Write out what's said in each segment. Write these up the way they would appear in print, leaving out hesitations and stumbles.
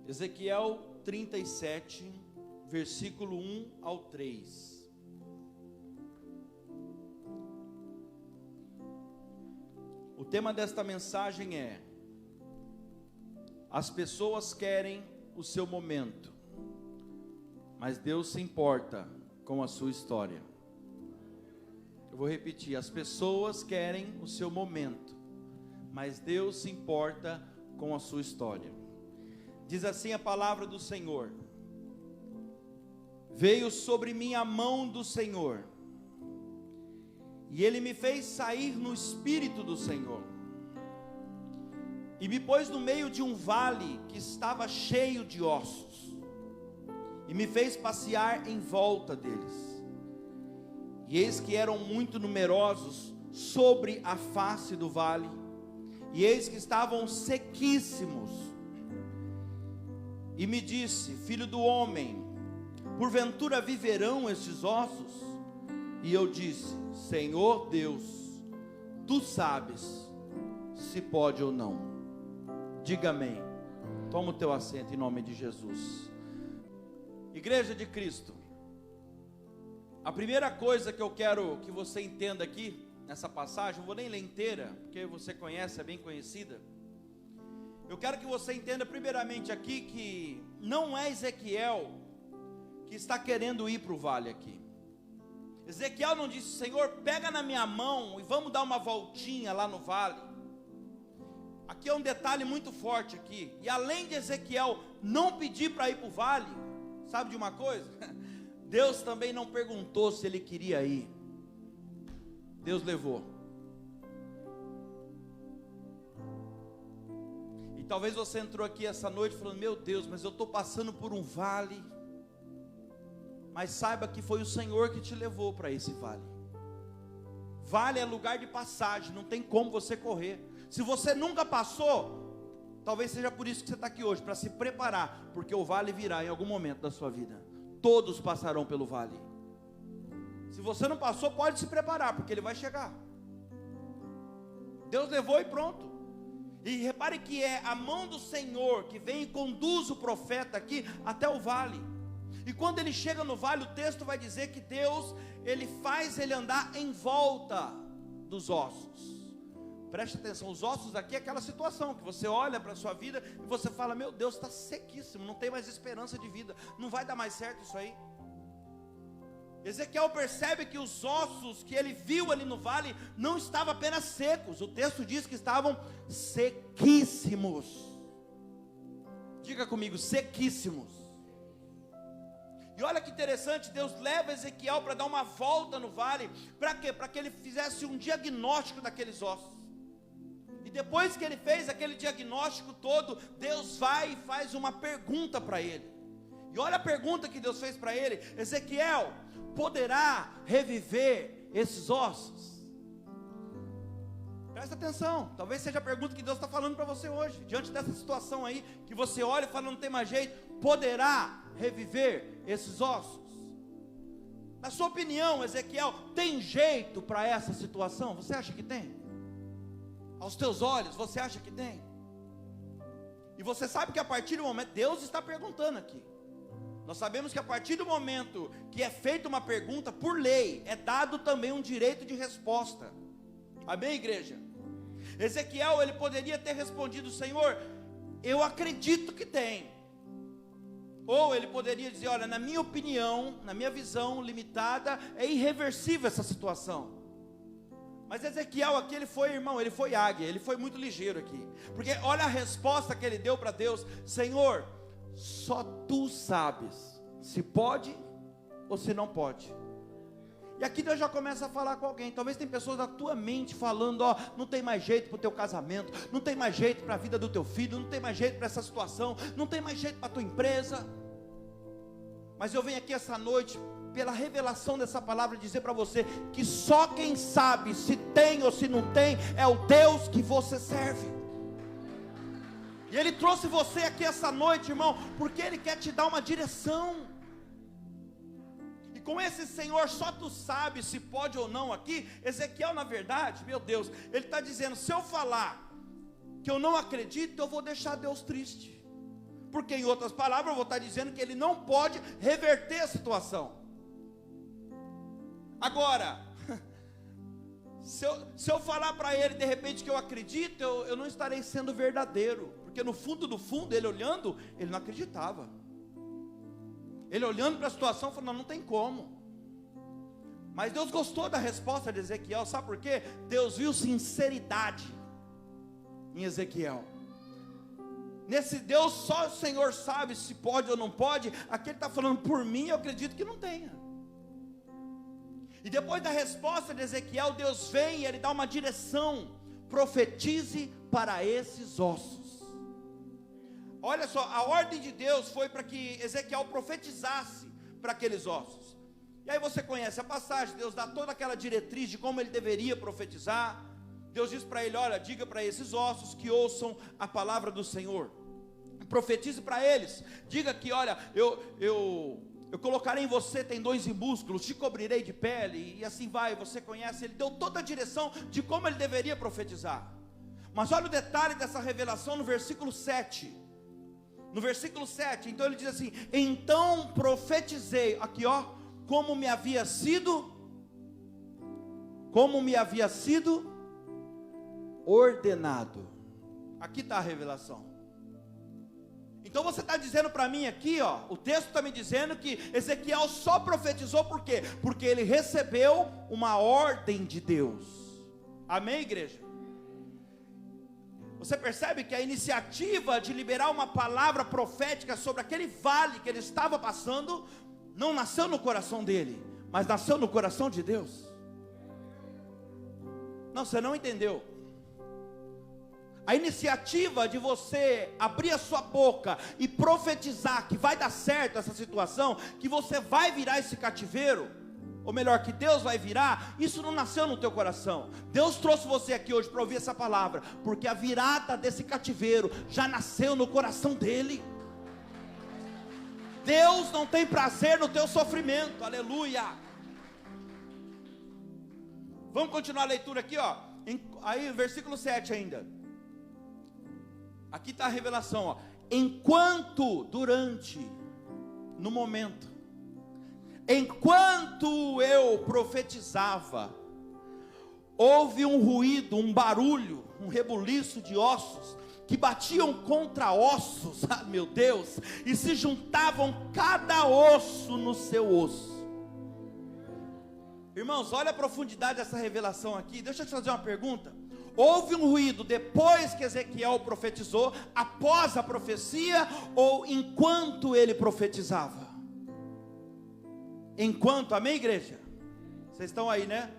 Ezequiel 37, versículo 1 ao 3. O tema desta mensagem é: as pessoas querem o seu momento, mas Deus se importa com a sua história. Eu vou repetir: as pessoas querem o seu momento, mas Deus se importa com a sua história. Diz assim a palavra do Senhor: veio sobre mim a mão do Senhor, e Ele me fez sair no Espírito do Senhor, e me pôs no meio de um vale que estava cheio de ossos, e me fez passear em volta deles, e eis que eram muito numerosos sobre a face do vale, e eis que estavam sequíssimos. E me disse: filho do homem, porventura viverão estes ossos? E eu disse: Senhor Deus, tu sabes se pode ou não. Diga amém. Toma o teu assento em nome de Jesus. Igreja de Cristo, a primeira coisa que eu quero que você entenda aqui nessa passagem, não vou nem ler inteira, porque você conhece, é bem conhecida. Eu quero que você entenda primeiramente aqui que não é Ezequiel que está querendo ir para o vale aqui. Ezequiel não disse: Senhor, pega na minha mão e vamos dar uma voltinha lá no vale. Aqui é um detalhe muito forte aqui. E além de Ezequiel não pedir para ir para o vale, sabe de uma coisa? Deus também não perguntou se ele queria ir. Deus levou. Talvez você entrou aqui essa noite falando: meu Deus, mas eu estou passando por um vale. Mas saiba que foi o Senhor que te levou para esse vale. Vale é lugar de passagem, não tem como você correr. Se você nunca passou, talvez seja por isso que você está aqui hoje, para se preparar, porque o vale virá em algum momento da sua vida. Todos passarão pelo vale. Se você não passou, pode se preparar, porque ele vai chegar. Deus levou e pronto. E repare que é a mão do Senhor que vem e conduz o profeta aqui até o vale. E quando ele chega no vale, o texto vai dizer que Deus, ele faz ele andar em volta dos ossos. Preste atenção, os ossos aqui é aquela situação que você olha para a sua vida e você fala: meu Deus, está sequíssimo, não tem mais esperança de vida, não vai dar mais certo isso aí. Ezequiel percebe que os ossos que ele viu ali no vale não estavam apenas secos, o texto diz que estavam sequíssimos. Diga comigo: sequíssimos. E olha que interessante, Deus leva Ezequiel para dar uma volta no vale. Para quê? Para que ele fizesse um diagnóstico daqueles ossos. E depois que ele fez aquele diagnóstico todo, Deus vai e faz uma pergunta para ele. E olha a pergunta que Deus fez para ele: Ezequiel, poderá reviver esses ossos? Presta atenção, talvez seja a pergunta que Deus está falando para você hoje, diante dessa situação aí, que você olha e fala: não tem mais jeito. Poderá reviver esses ossos? Na sua opinião, Ezequiel, tem jeito para essa situação? Você acha que tem? Aos teus olhos, você acha que tem? E você sabe que a partir do momento, Deus está perguntando aqui. Nós sabemos que a partir do momento que é feita uma pergunta, por lei, é dado também um direito de resposta. Amém, igreja? Ezequiel, ele poderia ter respondido: Senhor, eu acredito que tem. Ou ele poderia dizer: olha, na minha opinião, na minha visão limitada, é irreversível essa situação. Mas Ezequiel aqui, ele foi, irmão, ele foi águia, ele foi muito ligeiro aqui. Porque olha a resposta que ele deu para Deus: Senhor, só tu sabes se pode ou se não pode. E aqui Deus já começa a falar com alguém. Talvez tem pessoas da tua mente falando: ó, não tem mais jeito para o teu casamento, não tem mais jeito para a vida do teu filho, não tem mais jeito para essa situação, não tem mais jeito para a tua empresa. Mas eu venho aqui essa noite, pela revelação dessa palavra, dizer para você que só quem sabe se tem ou se não tem é o Deus que você serve. E Ele trouxe você aqui essa noite, irmão, porque Ele quer te dar uma direção. E com esse Senhor, só tu sabes se pode ou não aqui. Ezequiel, na verdade, meu Deus, ele está dizendo: se eu falar que eu não acredito, eu vou deixar Deus triste. Porque, em outras palavras, eu vou estar dizendo que ele não pode reverter a situação. Agora, se eu falar para ele de repente que eu acredito, eu não estarei sendo verdadeiro. Porque no fundo do fundo, ele olhando, ele não acreditava. Ele olhando para a situação, falando, não tem como. Mas Deus gostou da resposta de Ezequiel, sabe por quê? Deus viu sinceridade em Ezequiel. Nesse Deus, só o Senhor sabe se pode ou não pode. Aqui ele está falando, por mim, eu acredito que não tenha. E depois da resposta de Ezequiel, Deus vem e ele dá uma direção: profetize para esses ossos. Olha só, a ordem de Deus foi para que Ezequiel profetizasse para aqueles ossos. E aí você conhece a passagem, Deus dá toda aquela diretriz de como ele deveria profetizar. Deus diz para ele, olha, diga para esses ossos que ouçam a palavra do Senhor. Profetize para eles, diga que, olha, eu colocarei em você tendões e músculos, te cobrirei de pele, e assim vai, você conhece. Ele deu toda a direção de como ele deveria profetizar. Mas olha o detalhe dessa revelação no versículo 7. No versículo 7, então ele diz assim, então profetizei, aqui ó, como me havia sido ordenado. Aqui está a revelação. Então você está dizendo para mim aqui, ó, o texto está me dizendo que Ezequiel só profetizou por quê? Porque ele recebeu uma ordem de Deus. Amém, igreja? Você percebe que a iniciativa de liberar uma palavra profética sobre aquele vale que ele estava passando não nasceu no coração dele, mas nasceu no coração de Deus. Não, você não entendeu. A iniciativa de você abrir a sua boca e profetizar que vai dar certo essa situação, que você vai virar esse cativeiro, ou melhor, que Deus vai virar, isso não nasceu no teu coração. Deus trouxe você aqui hoje para ouvir essa palavra, porque a virada desse cativeiro já nasceu no coração dele. Deus não tem prazer no teu sofrimento, aleluia. Vamos continuar a leitura aqui, ó. Aí, versículo 7 ainda. Aqui está a revelação, ó. Enquanto, durante, no momento, enquanto eu profetizava, houve um ruído, um barulho, um rebuliço de ossos, que batiam contra ossos, ah, meu Deus, e se juntavam cada osso no seu osso. Irmãos, olha a profundidade dessa revelação aqui. Deixa eu te fazer uma pergunta. Houve um ruído depois que Ezequiel profetizou, após a profecia, ou enquanto ele profetizava? Enquanto, amém, igreja? Vocês estão aí, né?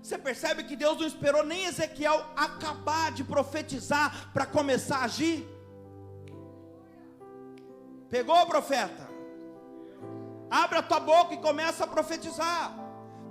Você percebe que Deus não esperou nem Ezequiel acabar de profetizar para começar a agir? Pegou, profeta? Abre a tua boca e começa a profetizar.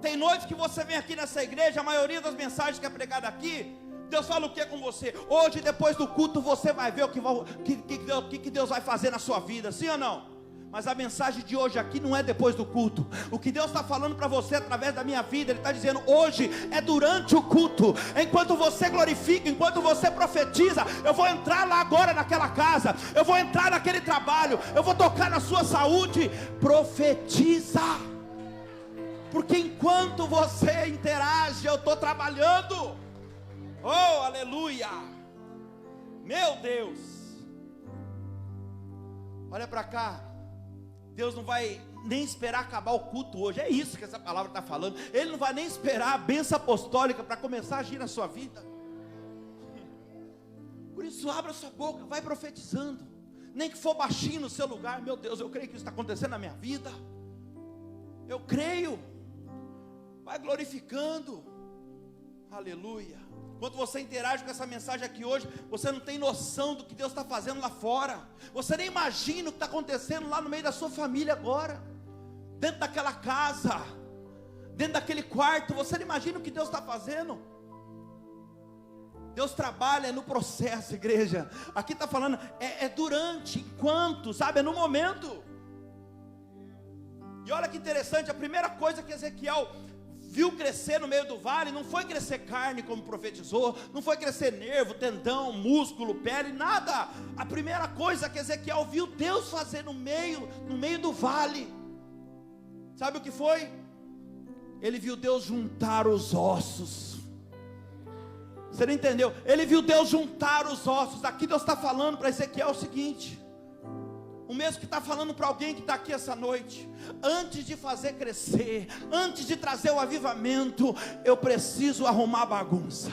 Tem noites que você vem aqui nessa igreja, a maioria das mensagens que é pregada aqui, Deus fala o que com você? Hoje, depois do culto, você vai ver o que Deus vai fazer na sua vida, sim ou não? Mas a mensagem de hoje aqui não é depois do culto. O que Deus está falando para você através da minha vida, Ele está dizendo, hoje é durante o culto. Enquanto você glorifica, enquanto você profetiza, eu vou entrar lá agora naquela casa, eu vou entrar naquele trabalho, eu vou tocar na sua saúde. Profetiza. Porque enquanto você interage, eu estou trabalhando. Oh, aleluia. Meu Deus. Olha para cá. Deus não vai nem esperar acabar o culto hoje. É isso que essa palavra está falando. Ele não vai nem esperar a bênção apostólica para começar a agir na sua vida. Por isso, abra sua boca, vai profetizando. Nem que for baixinho no seu lugar. Meu Deus, eu creio que isso está acontecendo na minha vida. Eu creio. Vai glorificando. Aleluia. Quando você interage com essa mensagem aqui hoje, você não tem noção do que Deus está fazendo lá fora. Você nem imagina o que está acontecendo lá no meio da sua família agora. Dentro daquela casa, dentro daquele quarto, você não imagina o que Deus está fazendo. Deus trabalha no processo, igreja. Aqui está falando, é durante, enquanto, sabe, é no momento. E olha que interessante, a primeira coisa que Ezequiel viu crescer no meio do vale, não foi crescer carne como profetizou, não foi crescer nervo, tendão, músculo, pele, nada. A primeira coisa que Ezequiel viu Deus fazer no meio do vale, sabe o que foi? Ele viu Deus juntar os ossos. Você não entendeu? Ele viu Deus juntar os ossos. Aqui Deus está falando para Ezequiel o seguinte, o mesmo que está falando para alguém que está aqui essa noite: antes de fazer crescer, antes de trazer o avivamento, eu preciso arrumar bagunça.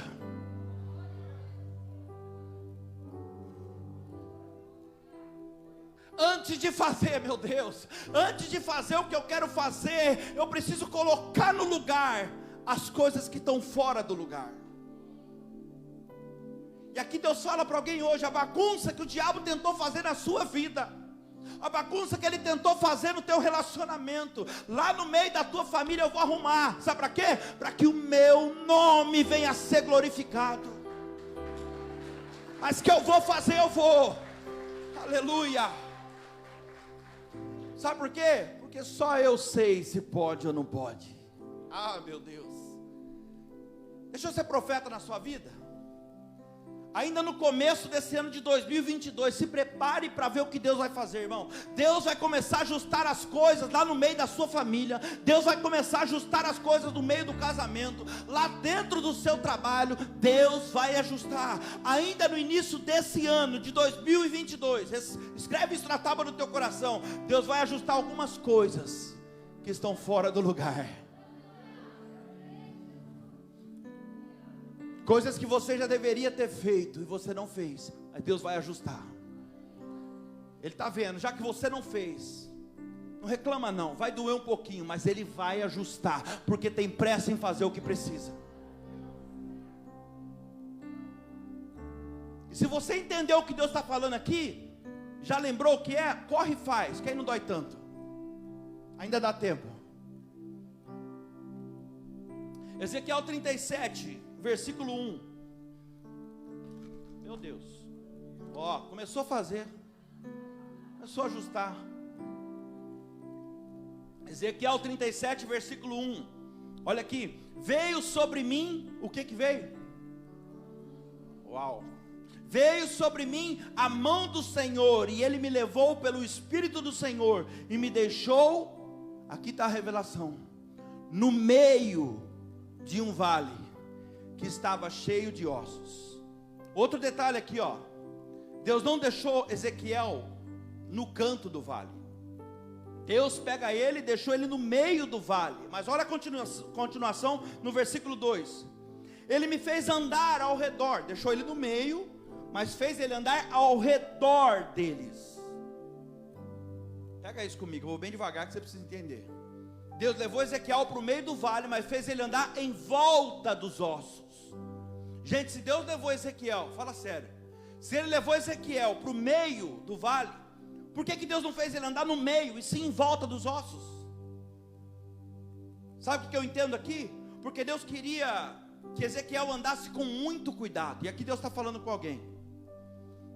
Antes de fazer, meu Deus, antes de fazer o que eu quero fazer, eu preciso colocar no lugar as coisas que estão fora do lugar. E aqui Deus fala para alguém hoje: a bagunça que o diabo tentou fazer na sua vida, a bagunça que ele tentou fazer no teu relacionamento, lá no meio da tua família, eu vou arrumar. Sabe para quê? Para que o meu nome venha a ser glorificado. Mas que eu vou fazer, eu vou. Aleluia. Sabe por quê? Porque só eu sei se pode ou não pode. Ah, meu Deus. Deixa eu ser profeta na sua vida. Ainda no começo desse ano de 2022, se prepare para ver o que Deus vai fazer, irmão. Deus vai começar a ajustar as coisas lá no meio da sua família. Deus vai começar a ajustar as coisas no meio do casamento, lá dentro do seu trabalho. Deus vai ajustar. Ainda no início desse ano de 2022, escreve isso na tábua do teu coração. Deus vai ajustar algumas coisas que estão fora do lugar. Coisas que você já deveria ter feito e você não fez, aí Deus vai ajustar. Ele está vendo, já que você não fez, não reclama não, vai doer um pouquinho, mas Ele vai ajustar, porque tem pressa em fazer o que precisa. E se você entendeu o que Deus está falando aqui, já lembrou o que é? Corre e faz, que aí não dói tanto, ainda dá tempo. Ezequiel 37, versículo 1. Meu Deus. Ó, começou a fazer. Começou a ajustar. Ezequiel 37, versículo 1. Olha aqui. Veio sobre mim, o que veio? Uau. Veio sobre mim a mão do Senhor, e Ele me levou pelo Espírito do Senhor, e me deixou, aqui está a revelação, no meio de um vale que estava cheio de ossos. Outro detalhe aqui, ó. Deus não deixou Ezequiel no canto do vale. Deus pega ele e deixou ele no meio do vale. Mas olha a continuação no versículo 2. Ele me fez andar ao redor. Deixou ele no meio, mas fez ele andar ao redor deles. Pega isso comigo, eu vou bem devagar que você precisa entender. Deus levou Ezequiel para o meio do vale, mas fez ele andar em volta dos ossos. Gente, se Deus levou Ezequiel, fala sério, se Ele levou Ezequiel para o meio do vale, por que Deus não fez ele andar no meio, e sim em volta dos ossos? Sabe o que eu entendo aqui? Porque Deus queria que Ezequiel andasse com muito cuidado, e aqui Deus está falando com alguém,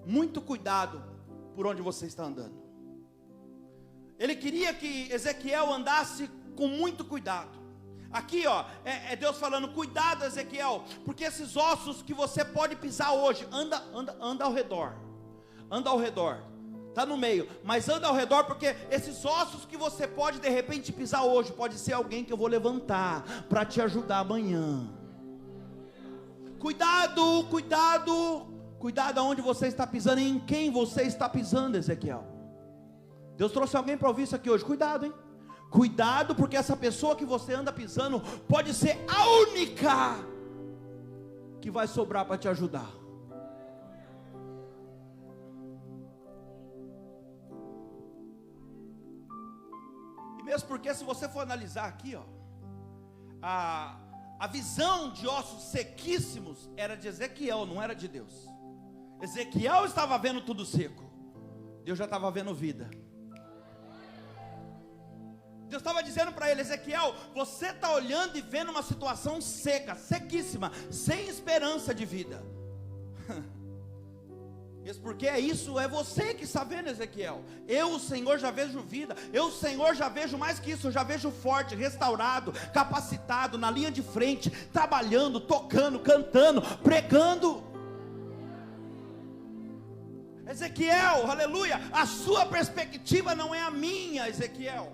muito cuidado por onde você está andando. Ele queria que Ezequiel andasse com muito cuidado. Aqui ó, é Deus falando: cuidado Ezequiel, porque esses ossos que você pode pisar hoje, anda ao redor, está no meio, mas anda ao redor, porque esses ossos que você pode de repente pisar hoje, pode ser alguém que eu vou levantar para te ajudar amanhã. Cuidado aonde você está pisando e em quem você está pisando, Ezequiel. Deus trouxe alguém para ouvir isso aqui hoje. Cuidado, hein? Cuidado, porque essa pessoa que você anda pisando pode ser a única que vai sobrar para te ajudar. E mesmo porque, se você for analisar aqui, ó, a visão de ossos sequíssimos era de Ezequiel, não era de Deus. Ezequiel estava vendo tudo seco, Deus já estava vendo vida. Deus estava dizendo para ele: Ezequiel, você está olhando e vendo uma situação seca, sequíssima, sem esperança de vida. Mesmo porque isso é você que está vendo, Ezequiel. Eu, o Senhor, já vejo vida. Eu, o Senhor, já vejo mais que isso. Eu já vejo forte, restaurado, capacitado, na linha de frente, trabalhando, tocando, cantando, pregando. Ezequiel, aleluia, a sua perspectiva não é a minha, Ezequiel.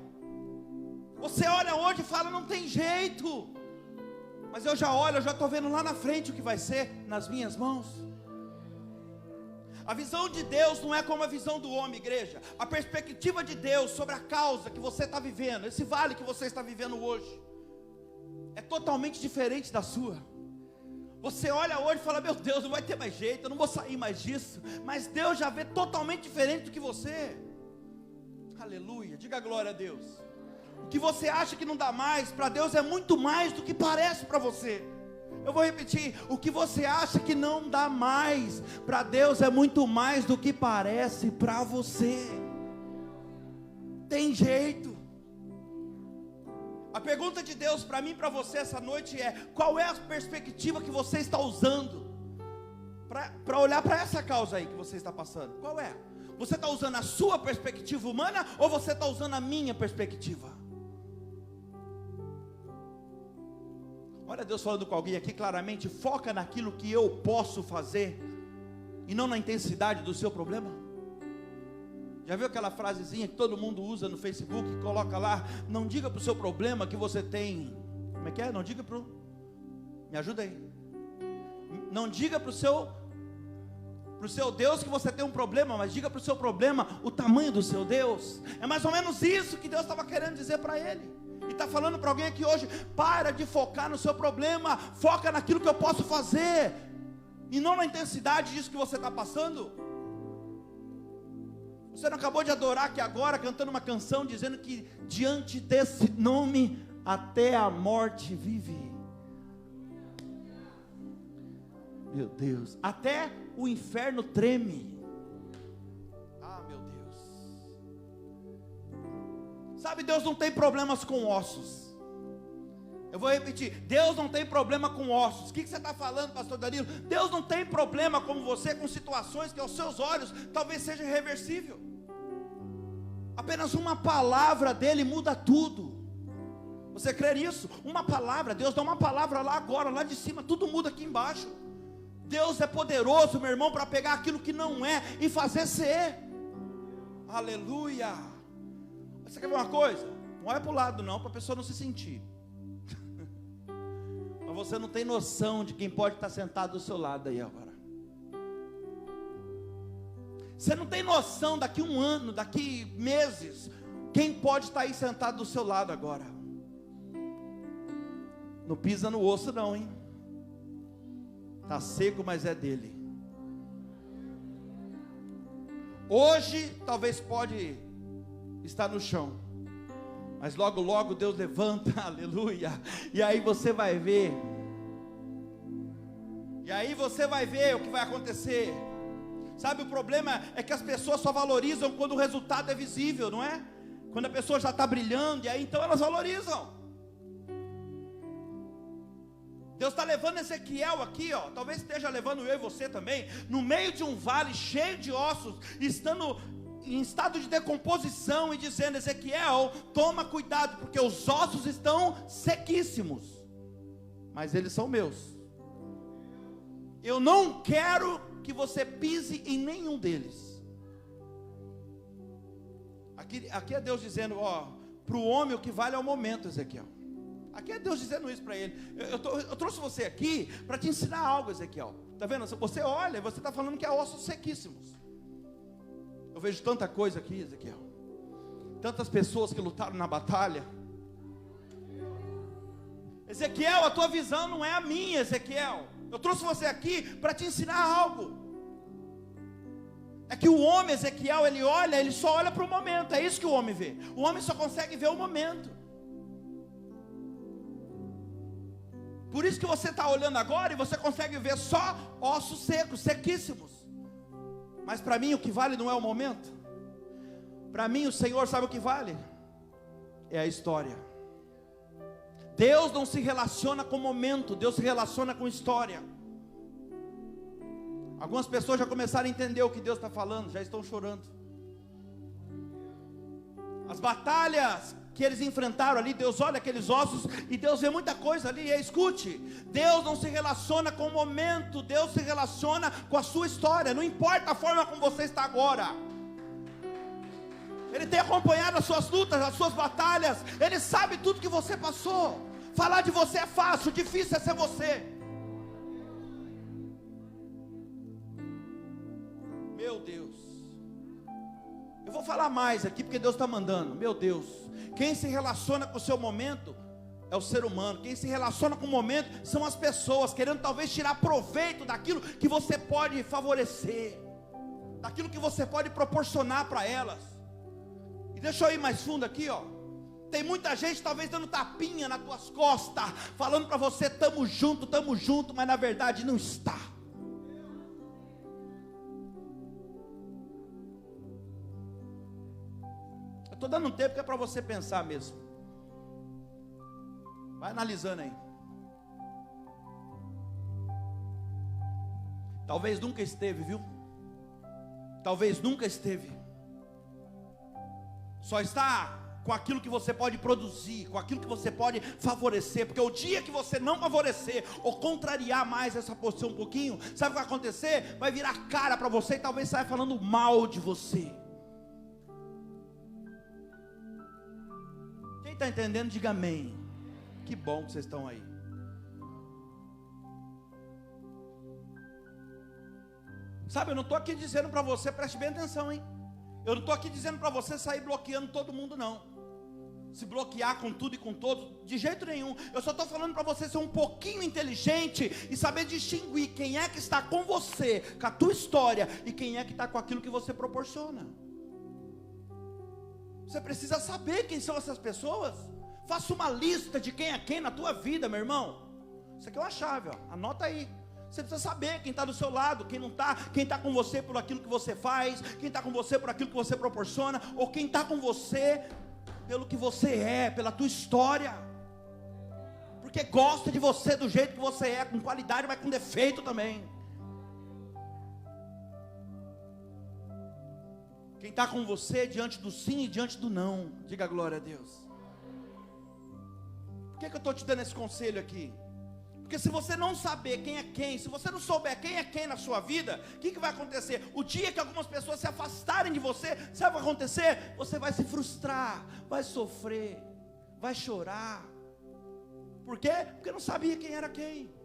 Você olha hoje e fala, não tem jeito. Mas eu já olho, eu já estou vendo lá na frente o que vai ser nas minhas mãos. A visão de Deus não é como a visão do homem, igreja. A perspectiva de Deus sobre a causa que você está vivendo, esse vale que você está vivendo hoje, é totalmente diferente da sua. Você olha hoje e fala, meu Deus, não vai ter mais jeito, eu não vou sair mais disso. Mas Deus já vê totalmente diferente do que você. Aleluia, diga glória a Deus. O que você acha que não dá mais, para Deus é muito mais do que parece para você. Eu vou repetir, o que você acha que não dá mais, para Deus é muito mais do que parece para você. Tem jeito. A pergunta de Deus para mim e para você essa noite é: qual é a perspectiva que você está usando para olhar para essa causa aí que você está passando? Qual é? Você está usando a sua perspectiva humana ou você está usando a minha perspectiva? Olha Deus falando com alguém aqui claramente: foca naquilo que eu posso fazer e não na intensidade do seu problema. Já viu aquela frasezinha que todo mundo usa no Facebook, que coloca lá: não diga para o seu problema que você tem, como é que é? Não diga para o, me ajuda aí, não diga para o seu Deus que você tem um problema, mas diga para o seu problema o tamanho do seu Deus. É mais ou menos isso que Deus estava querendo dizer para ele. E está falando para alguém aqui hoje: para de focar no seu problema, foca naquilo que eu posso fazer, e não na intensidade disso que você está passando. Você não acabou de adorar aqui agora, cantando uma canção, dizendo que diante desse nome, até a morte vive. Meu Deus, até o inferno treme. Ah, meu Deus. Sabe, Deus não tem problemas com ossos. Eu vou repetir: Deus não tem problema com ossos. O que você está falando, pastor Danilo? Deus não tem problema como você com situações que aos seus olhos talvez seja irreversível. Apenas uma palavra dele muda tudo. Você crê nisso? Uma palavra, Deus dá uma palavra lá agora, lá de cima, tudo muda aqui embaixo. Deus é poderoso, meu irmão, para pegar aquilo que não é e fazer ser. Aleluia. Você quer ver uma coisa? Não olha para o lado não, para a pessoa não se sentir. Mas você não tem noção de quem pode estar sentado do seu lado aí agora. Você não tem noção daqui um ano, daqui meses, quem pode estar aí sentado do seu lado agora. Não pisa no osso não, hein? Está seco, mas é dele. Hoje talvez pode estar no chão, mas logo logo Deus levanta, aleluia. E aí você vai ver. E aí você vai ver o que vai acontecer. Sabe, o problema é que as pessoas só valorizam quando o resultado é visível, não é? Quando a pessoa já está brilhando, e aí então elas valorizam. Deus está levando Ezequiel aqui, ó, talvez esteja levando eu e você também, no meio de um vale cheio de ossos, estando em estado de decomposição, e dizendo: Ezequiel, toma cuidado, porque os ossos estão sequíssimos, mas eles são meus. Eu não quero que você pise em nenhum deles. Aqui é Deus dizendo, ó, para o homem o que vale é o momento, Ezequiel. Aqui é Deus dizendo isso para ele. Eu trouxe você aqui para te ensinar algo, Ezequiel. Está vendo? Você olha e você está falando que é ossos sequíssimos. Eu vejo tanta coisa aqui, Ezequiel. Tantas pessoas que lutaram na batalha. Ezequiel, a tua visão não é a minha, Ezequiel. Eu trouxe você aqui para te ensinar algo. É que o homem, Ezequiel, ele só olha para o momento. É isso que o homem vê. O homem só consegue ver o momento. Por isso que você está olhando agora e você consegue ver só ossos secos, sequíssimos. Mas para mim o que vale não é o momento. Para mim o Senhor sabe o que vale? É a história. Deus não se relaciona com momento, Deus se relaciona com história. Algumas pessoas já começaram a entender o que Deus está falando, já estão chorando. As batalhas que eles enfrentaram ali, Deus olha aqueles ossos e Deus vê muita coisa ali. E escute, Deus não se relaciona com o momento, Deus se relaciona com a sua história. Não importa a forma como você está agora, Ele tem acompanhado as suas lutas, as suas batalhas, Ele sabe tudo que você passou. Falar de você é fácil, difícil é ser você. Meu Deus, eu vou falar mais aqui porque Deus está mandando. Meu Deus, quem se relaciona com o seu momento é o ser humano. Quem se relaciona com o momento são as pessoas, querendo talvez tirar proveito daquilo que você pode favorecer, daquilo que você pode proporcionar para elas. E deixa eu ir mais fundo aqui, ó. Tem muita gente talvez dando tapinha nas tuas costas, falando para você, tamo junto, mas na verdade não está. Estou dando um tempo que é para você pensar mesmo. Vai analisando aí. Talvez nunca esteve, viu? Talvez nunca esteve. Só está com aquilo que você pode produzir, com aquilo que você pode favorecer. Porque o dia que você não favorecer ou contrariar mais essa posição um pouquinho, sabe o que vai acontecer? Vai virar cara para você e talvez saia falando mal de você. Está entendendo? Diga amém. Que bom que vocês estão aí. Sabe, eu não estou aqui dizendo para você, preste bem atenção, hein? Eu não estou aqui dizendo para você sair bloqueando todo mundo, não. Se bloquear com tudo e com todos, de jeito nenhum. Eu só estou falando para você ser um pouquinho inteligente e saber distinguir quem é que está com você, com a tua história, e quem é que está com aquilo que você proporciona. Você precisa saber quem são essas pessoas. Faça uma lista de quem é quem na tua vida, meu irmão. Isso aqui é uma chave, ó. Anota aí. Você precisa saber quem está do seu lado, quem não está, quem está com você por aquilo que você faz, quem está com você por aquilo que você proporciona, ou quem está com você pelo que você é, pela tua história. Porque gosta de você do jeito que você é, com qualidade, mas com defeito também. Quem está com você diante do sim e diante do não. Diga glória a Deus. Por que eu estou te dando esse conselho aqui? Porque se você não saber quem é quem, se você não souber quem é quem na sua vida, o que vai acontecer? O dia que algumas pessoas se afastarem de você, sabe o que vai acontecer? Você vai se frustrar, vai sofrer, vai chorar. Por quê? Porque não sabia quem era quem.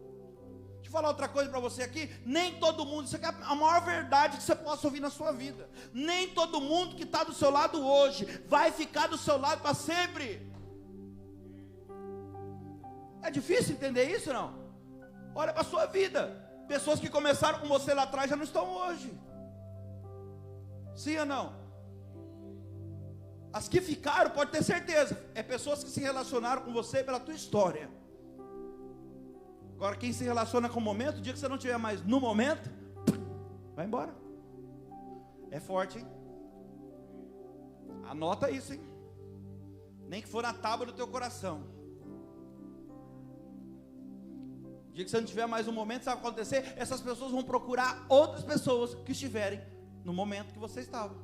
Deixa eu falar outra coisa para você aqui. Nem todo mundo, isso aqui é a maior verdade que você possa ouvir na sua vida. Nem todo mundo que está do seu lado hoje vai ficar do seu lado para sempre. É difícil entender isso, não? Olha para a sua vida. Pessoas que começaram com você lá atrás já não estão hoje. Sim ou não? As que ficaram, pode ter certeza, é pessoas que se relacionaram com você pela tua história. Agora, quem se relaciona com o momento, o dia que você não estiver mais no momento, vai embora. É forte, hein? Anota isso, hein? Nem que for na tábua do teu coração. O dia que você não tiver mais um momento, sabe o que vai acontecer? Essas pessoas vão procurar outras pessoas que estiverem no momento que você estava.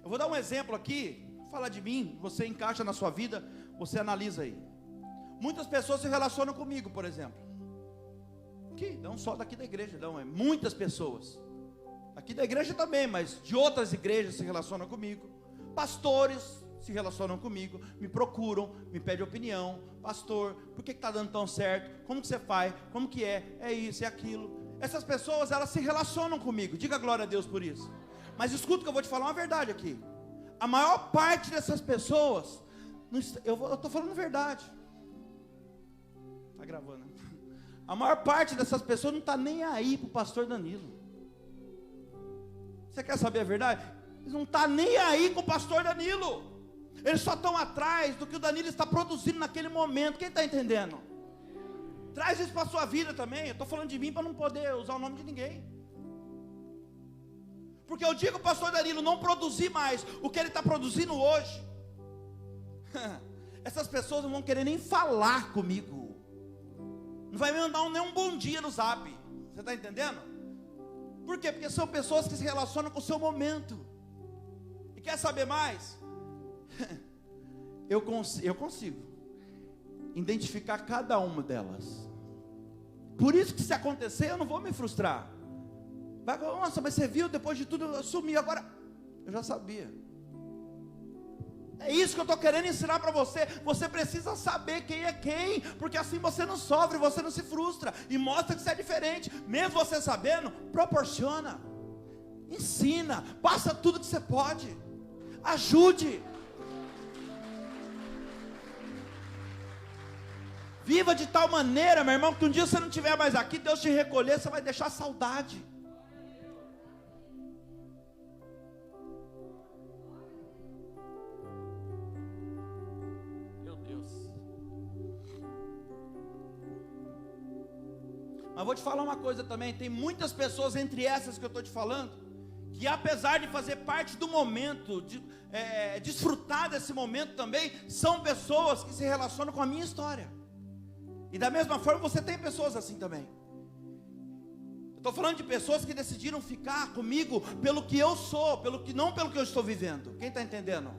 Eu vou dar um exemplo aqui. Vou falar de mim, você encaixa na sua vida, você analisa aí. Muitas pessoas se relacionam comigo, por exemplo. Aqui, não só daqui da igreja, não, é muitas pessoas. Aqui da igreja também, mas de outras igrejas se relacionam comigo. Pastores se relacionam comigo, me procuram, me pedem opinião. Pastor, por que está dando tão certo? Como que você faz? Como que é? É isso, é aquilo. Essas pessoas, elas se relacionam comigo. Diga glória a Deus por isso. Mas escuta que eu vou te falar uma verdade aqui. A maior parte dessas pessoas, eu estou falando a verdade. Está gravando, né? A maior parte dessas pessoas não está nem aí para o pastor Danilo. Você quer saber a verdade? Eles não estão nem aí com o pastor Danilo. Eles só estão atrás do que o Danilo está produzindo naquele momento. Quem está entendendo? Traz isso para a sua vida também. Eu estou falando de mim para não poder usar o nome de ninguém. Porque eu digo, o pastor Danilo não produzir mais o que ele está produzindo hoje. Essas pessoas não vão querer nem falar comigo. Não vai me mandar nem um bom dia no zap. Você está entendendo? Por quê? Porque são pessoas que se relacionam com o seu momento. E quer saber mais? Eu consigo identificar cada uma delas. Por isso que se acontecer, eu não vou me frustrar. Vai, nossa, mas você viu, depois de tudo eu sumi. Agora, eu já sabia. É isso que eu estou querendo ensinar para você. Você precisa saber quem é quem, porque assim você não sofre, você não se frustra, e mostra que você é diferente. Mesmo você sabendo, proporciona, ensina, passa tudo que você pode, ajude. Viva de tal maneira, meu irmão, que um dia você não estiver mais aqui, Deus te recolher, você vai deixar saudade. Meu Deus. Mas vou te falar uma coisa também, tem muitas pessoas entre essas que eu estou te falando, que apesar de fazer parte do momento, de desfrutar desse momento também, são pessoas que se relacionam com a minha história. E da mesma forma você tem pessoas assim também. Eu estou falando de pessoas que decidiram ficar comigo pelo que eu sou, não pelo que eu estou vivendo. Quem está entendendo?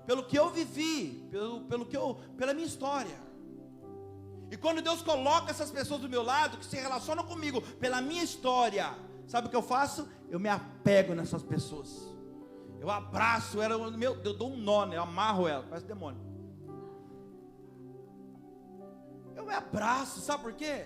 Pelo que eu vivi, pela minha história. E quando Deus coloca essas pessoas do meu lado, que se relacionam comigo pela minha história, sabe o que eu faço? Eu me apego nessas pessoas. Eu abraço ela, eu dou um nó, né? Eu amarro ela, parece demônio. Eu me abraço, sabe por quê?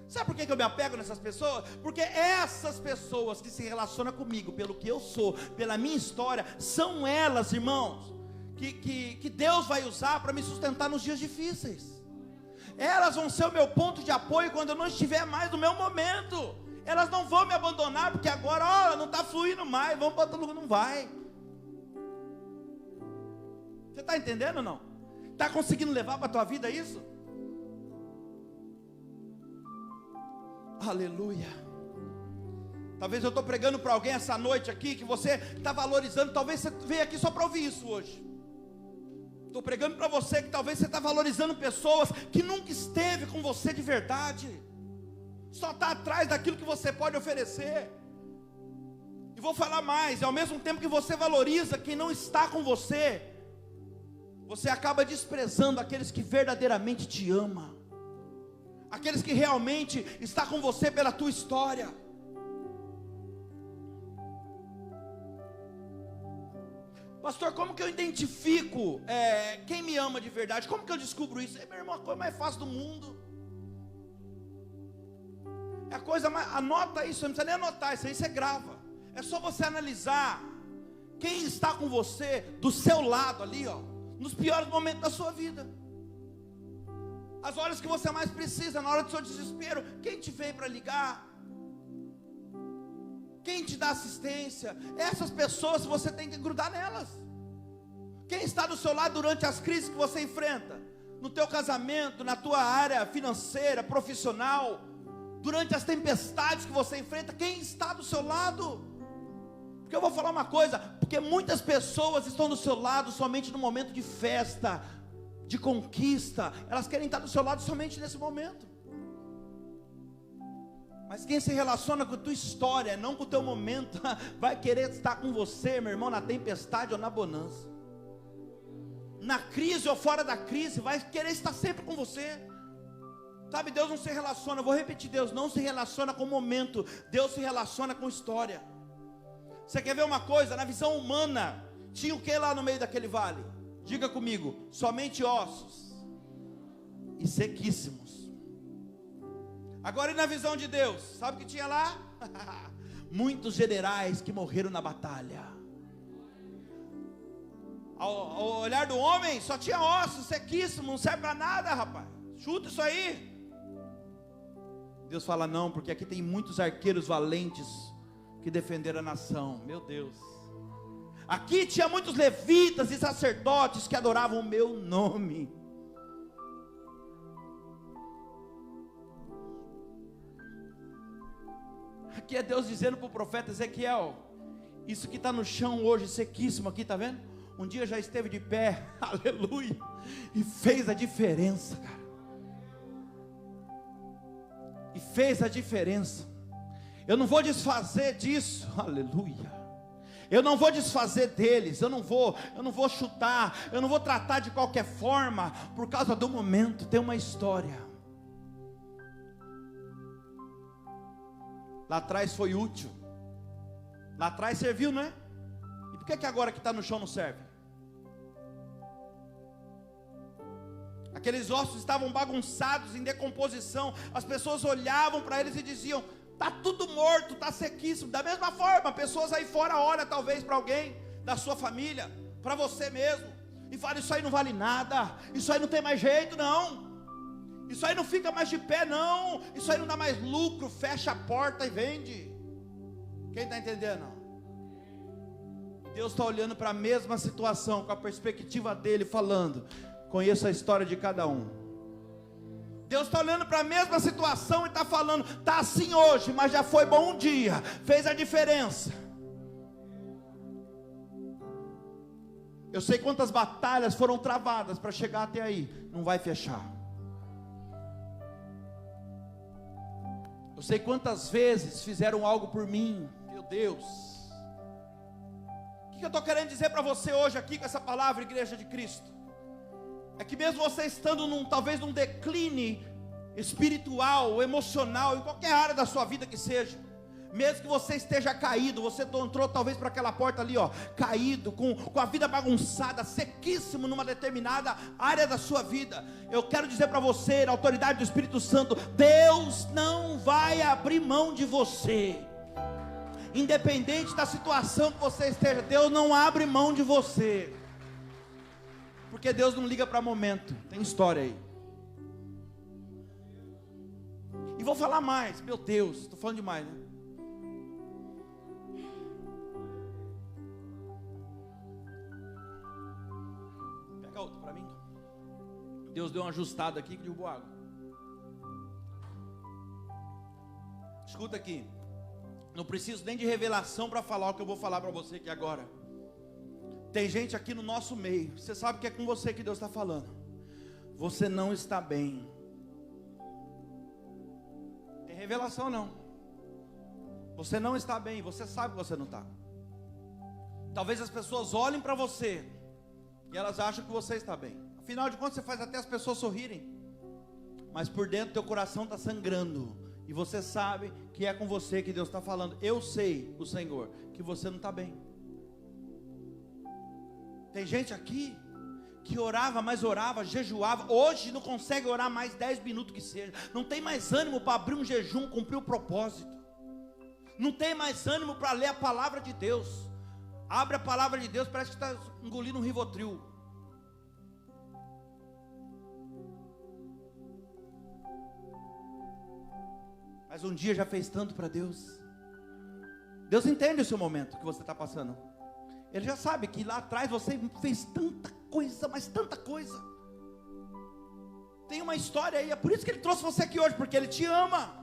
Sabe por que eu me apego nessas pessoas? Porque essas pessoas que se relacionam comigo pelo que eu sou, pela minha história, são elas, irmãos, que Deus vai usar para me sustentar nos dias difíceis. Elas vão ser o meu ponto de apoio quando eu não estiver mais no meu momento. Elas não vão me abandonar, porque agora, não está fluindo mais, vamos para outro lugar, não vai. Você está entendendo ou não? Está conseguindo levar para a tua vida isso? Aleluia. Talvez eu estou pregando para alguém essa noite aqui, que você está valorizando, talvez você veio aqui só para ouvir isso hoje. Estou pregando para você que talvez você está valorizando pessoas que nunca esteve com você de verdade, só está atrás daquilo que você pode oferecer. E vou falar mais, ao mesmo tempo que você valoriza quem não está com você, você acaba desprezando aqueles que verdadeiramente te amam, aqueles que realmente estão com você pela tua história. Pastor, como que eu identifico quem me ama de verdade? Como que eu descubro isso? Meu irmão, a coisa mais fácil do mundo. É a coisa mais, anota isso, não precisa nem anotar, isso aí você grava. É só você analisar quem está com você do seu lado ali, ó, nos piores momentos da sua vida. As horas que você mais precisa, na hora do seu desespero, quem te veio para ligar? Quem te dá assistência? Essas pessoas você tem que grudar nelas. Quem está do seu lado durante as crises que você enfrenta? No teu casamento, na tua área financeira, profissional, durante as tempestades que você enfrenta, quem está do seu lado? Porque eu vou falar uma coisa, porque muitas pessoas estão do seu lado somente no momento de festa, de conquista, elas querem estar do seu lado somente nesse momento. Mas quem se relaciona com a tua história, não com o teu momento, vai querer estar com você, meu irmão, na tempestade ou na bonança, na crise ou fora da crise, vai querer estar sempre com você. Sabe, Deus não se relaciona, eu vou repetir, Deus não se relaciona com o momento, Deus se relaciona com história. Você quer ver uma coisa? Na visão humana, tinha o que lá no meio daquele vale? Diga comigo, somente ossos e sequíssimos. Agora e na visão de Deus, sabe o que tinha lá? Muitos generais que morreram na batalha. Ao olhar do homem, só tinha ossos sequíssimos, não serve para nada, rapaz. Chuta isso aí. Deus fala não, porque aqui tem muitos arqueiros valentes que defenderam a nação. Meu Deus. Aqui tinha muitos levitas e sacerdotes que adoravam o meu nome. Aqui é Deus dizendo para o profeta Ezequiel: isso que está no chão hoje, sequíssimo aqui, está vendo? Um dia já esteve de pé, aleluia, e fez a diferença, cara. e fez a diferença. Eu não vou desfazer disso, aleluia. Eu não vou desfazer deles, eu não vou chutar, eu não vou tratar de qualquer forma, por causa do momento. Tem uma história. Lá atrás foi útil, lá atrás serviu, não é? E por que agora que está no chão não serve? Aqueles ossos estavam bagunçados, em decomposição. As pessoas olhavam para eles e diziam: está tudo morto, está sequíssimo. Da mesma forma, pessoas aí fora olham talvez para alguém da sua família, para você mesmo, e falam: isso aí não vale nada, isso aí não tem mais jeito não, isso aí não fica mais de pé não, isso aí não dá mais lucro, fecha a porta e vende. Quem está entendendo? Deus está olhando para a mesma situação, com a perspectiva dele, falando: conheço a história de cada um. Deus está olhando para a mesma situação e está falando: está assim hoje, mas já foi bom um dia, fez a diferença. Eu sei quantas batalhas foram travadas para chegar até aí, não vai fechar. Eu sei quantas vezes fizeram algo por mim, meu Deus. O que eu estou querendo dizer para você hoje aqui com essa palavra, igreja de Cristo? É que mesmo você estando talvez num decline espiritual, emocional, em qualquer área da sua vida que seja, mesmo que você esteja caído, você entrou talvez para aquela porta ali, ó, caído, com a vida bagunçada, sequíssimo numa determinada área da sua vida, eu quero dizer para você, na autoridade do Espírito Santo, Deus não vai abrir mão de você. Independente da situação que você esteja, Deus não abre mão de você. Porque Deus não liga para momento, tem história aí. E vou falar mais, meu Deus, estou falando demais, né? Pega outro para mim. Deus deu uma ajustada aqui que derrubou água. Escuta aqui. Não preciso nem de revelação para falar o que eu vou falar para você aqui agora. Tem gente aqui no nosso meio, você sabe que é com você que Deus está falando. Você não está bem. Tem revelação não. Você não está bem, você sabe que você não está. Talvez as pessoas olhem para você e elas acham que você está bem. Afinal de contas, você faz até as pessoas sorrirem. Mas por dentro teu coração está sangrando. E você sabe que é com você que Deus está falando. Eu sei, o Senhor, que você não está bem. Tem gente aqui que orava, mas orava, jejuava. Hoje não consegue orar mais 10 minutos que seja. Não tem mais ânimo para abrir um jejum, cumprir o propósito. Não tem mais ânimo para ler a palavra de Deus. Abre a palavra de Deus, parece que está engolindo um Rivotril. Mas um dia já fez tanto para Deus. Deus entende o seu momento que você está passando. Ele já sabe que lá atrás você fez tanta coisa, mas tanta coisa. Tem uma história aí, é por isso que Ele trouxe você aqui hoje, porque Ele te ama.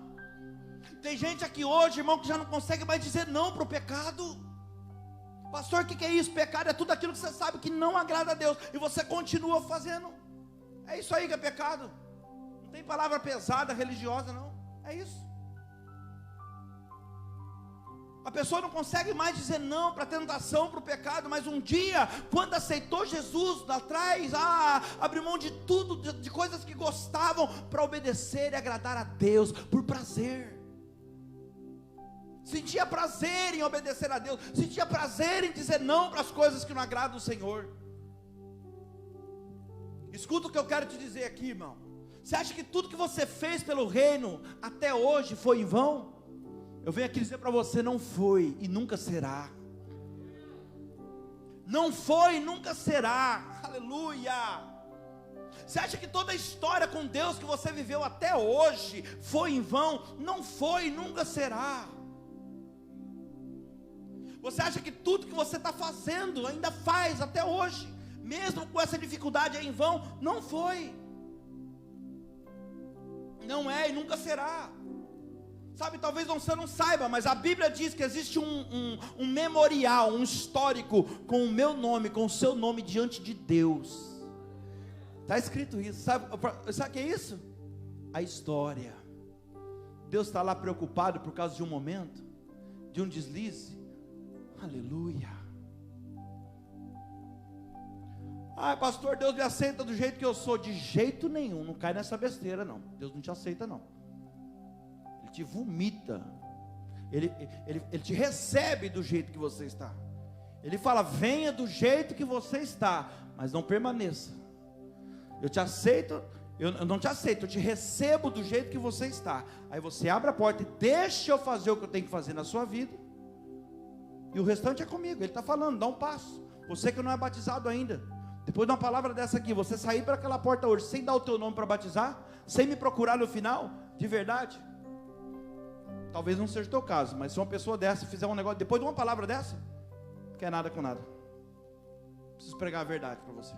Tem gente aqui hoje, irmão, que já não consegue mais dizer não para o pecado. Pastor, o que é isso? Pecado é tudo aquilo que você sabe que não agrada a Deus, e você continua fazendo. É isso aí que é pecado. Não tem palavra pesada, religiosa não, é isso. A pessoa não consegue mais dizer não para a tentação, para o pecado, mas um dia, quando aceitou Jesus lá atrás, abriu mão de tudo, de coisas que gostavam, para obedecer e agradar a Deus, por prazer. Sentia prazer em obedecer a Deus, sentia prazer em dizer não para as coisas que não agradam o Senhor. Escuta o que eu quero te dizer aqui, irmão. Você acha que tudo que você fez pelo reino até hoje foi em vão? Eu venho aqui dizer para você, não foi e nunca será. Não foi e nunca será. Aleluia. Você acha que toda a história com Deus que você viveu até hoje foi em vão? Não foi e nunca será. Você acha que tudo que você está fazendo ainda faz até hoje, mesmo com essa dificuldade, é em vão? Não foi. Não é e nunca será. Sabe, talvez você não saiba, mas a Bíblia diz que existe um memorial, um histórico com o meu nome, com o seu nome diante de Deus. Está escrito isso. Sabe o que é isso? A história. Deus está lá preocupado por causa de um momento, de um deslize. Aleluia. Ah, pastor, Deus me aceita do jeito que eu sou. De jeito nenhum, não cai nessa besteira não. Deus não te aceita não. Ele te vomita. Ele te recebe do jeito que você está. Ele fala, venha do jeito que você está, mas não permaneça. Eu te aceito, eu não te aceito, eu te recebo do jeito que você está. Aí você abre a porta e deixa eu fazer o que eu tenho que fazer na sua vida. E o restante é comigo. Ele está falando, dá um passo. Você que não é batizado ainda, depois de uma palavra dessa aqui, você sair para aquela porta hoje, sem dar o teu nome para batizar, sem me procurar no final, de verdade, talvez não seja o teu caso, mas se uma pessoa dessa fizer um negócio, depois de uma palavra dessa, não quer nada com nada. Preciso pregar a verdade para você.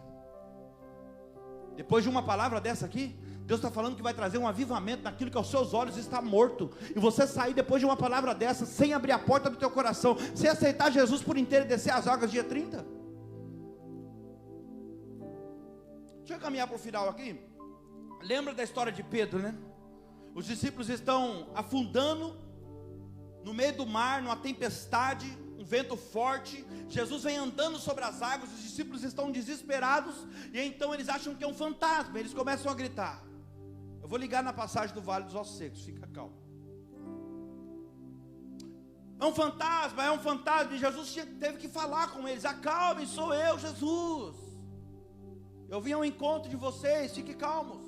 Depois de uma palavra dessa aqui, Deus está falando que vai trazer um avivamento naquilo que aos seus olhos está morto. E você sair depois de uma palavra dessa, sem abrir a porta do teu coração, sem aceitar Jesus por inteiro e descer as águas dia 30. Deixa eu caminhar para o final aqui. Lembra da história de Pedro, né? Os discípulos estão afundando no meio do mar, numa tempestade, um vento forte. Jesus vem andando sobre as águas, os discípulos estão desesperados, e então eles acham que é um fantasma, eles começam a gritar. Eu vou ligar na passagem do Vale dos Ossos Secos, fica calmo. É um fantasma, e Jesus teve que falar com eles, acalmem, sou eu, Jesus. Eu vim ao encontro de vocês, fiquem calmos.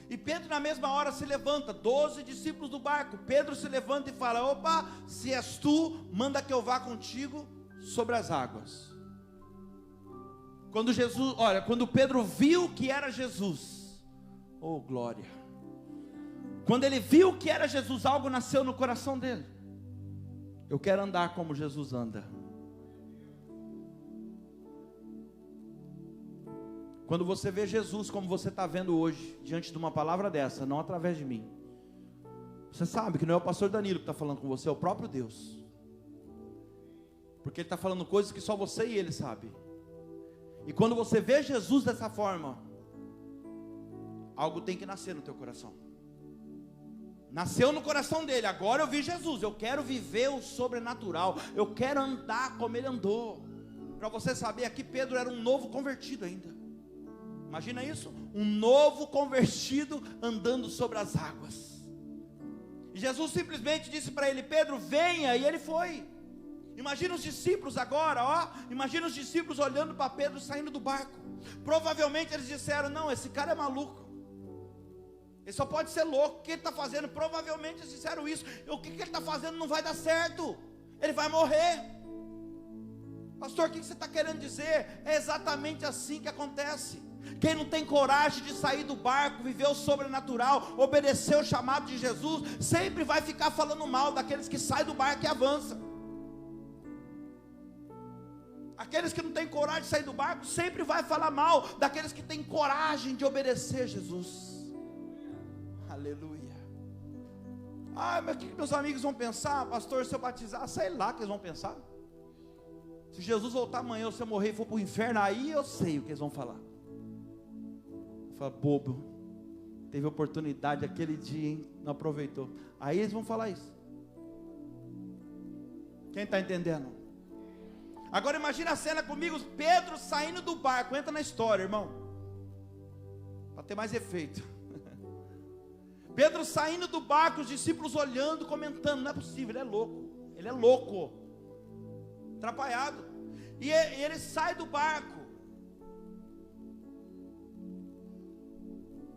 E Pedro na mesma hora se levanta, 12 discípulos do barco. Pedro se levanta e fala, opa, se és tu, manda que eu vá contigo sobre as águas. Quando Pedro viu que era Jesus, oh glória, quando ele viu que era Jesus, algo nasceu no coração dele. Eu quero andar como Jesus anda. Quando você vê Jesus como você está vendo hoje, diante de uma palavra dessa, não através de mim, você sabe que não é o pastor Danilo que está falando com você, é o próprio Deus. Porque ele está falando coisas que só você e ele sabem. E quando você vê Jesus dessa forma, algo tem que nascer no teu coração. Nasceu no coração dele, agora eu vi Jesus, eu quero viver o sobrenatural, eu quero andar como ele andou. Para você saber, aqui Pedro era um novo convertido ainda. Imagina isso, um novo convertido andando sobre as águas. E Jesus simplesmente disse para ele, Pedro, venha, e ele foi. Imagina os discípulos agora, imagina os discípulos olhando para Pedro saindo do barco. Provavelmente eles disseram, não, esse cara é maluco, ele só pode ser louco, o que ele está fazendo? Provavelmente eles disseram isso, o que ele está fazendo não vai dar certo, ele vai morrer. Pastor, o que você está querendo dizer? É exatamente assim que acontece. Quem não tem coragem de sair do barco, viver o sobrenatural, obedecer o chamado de Jesus, sempre vai ficar falando mal daqueles que saem do barco e avançam. Aqueles que não têm coragem de sair do barco, sempre vai falar mal daqueles que têm coragem de obedecer Jesus. Aleluia. Mas o que meus amigos vão pensar, pastor, se eu batizar? Sei lá o que eles vão pensar. Se Jesus voltar amanhã, ou se eu morrer e for para o inferno, aí eu sei o que eles vão falar. Fala, bobo, teve oportunidade aquele dia, hein? Não aproveitou. Aí eles vão falar isso. Quem está entendendo? Agora imagina a cena comigo, Pedro saindo do barco. Entra na história, irmão, para ter mais efeito. Pedro saindo do barco, os discípulos olhando, comentando, não é possível, ele é louco, atrapalhado. E ele sai do barco,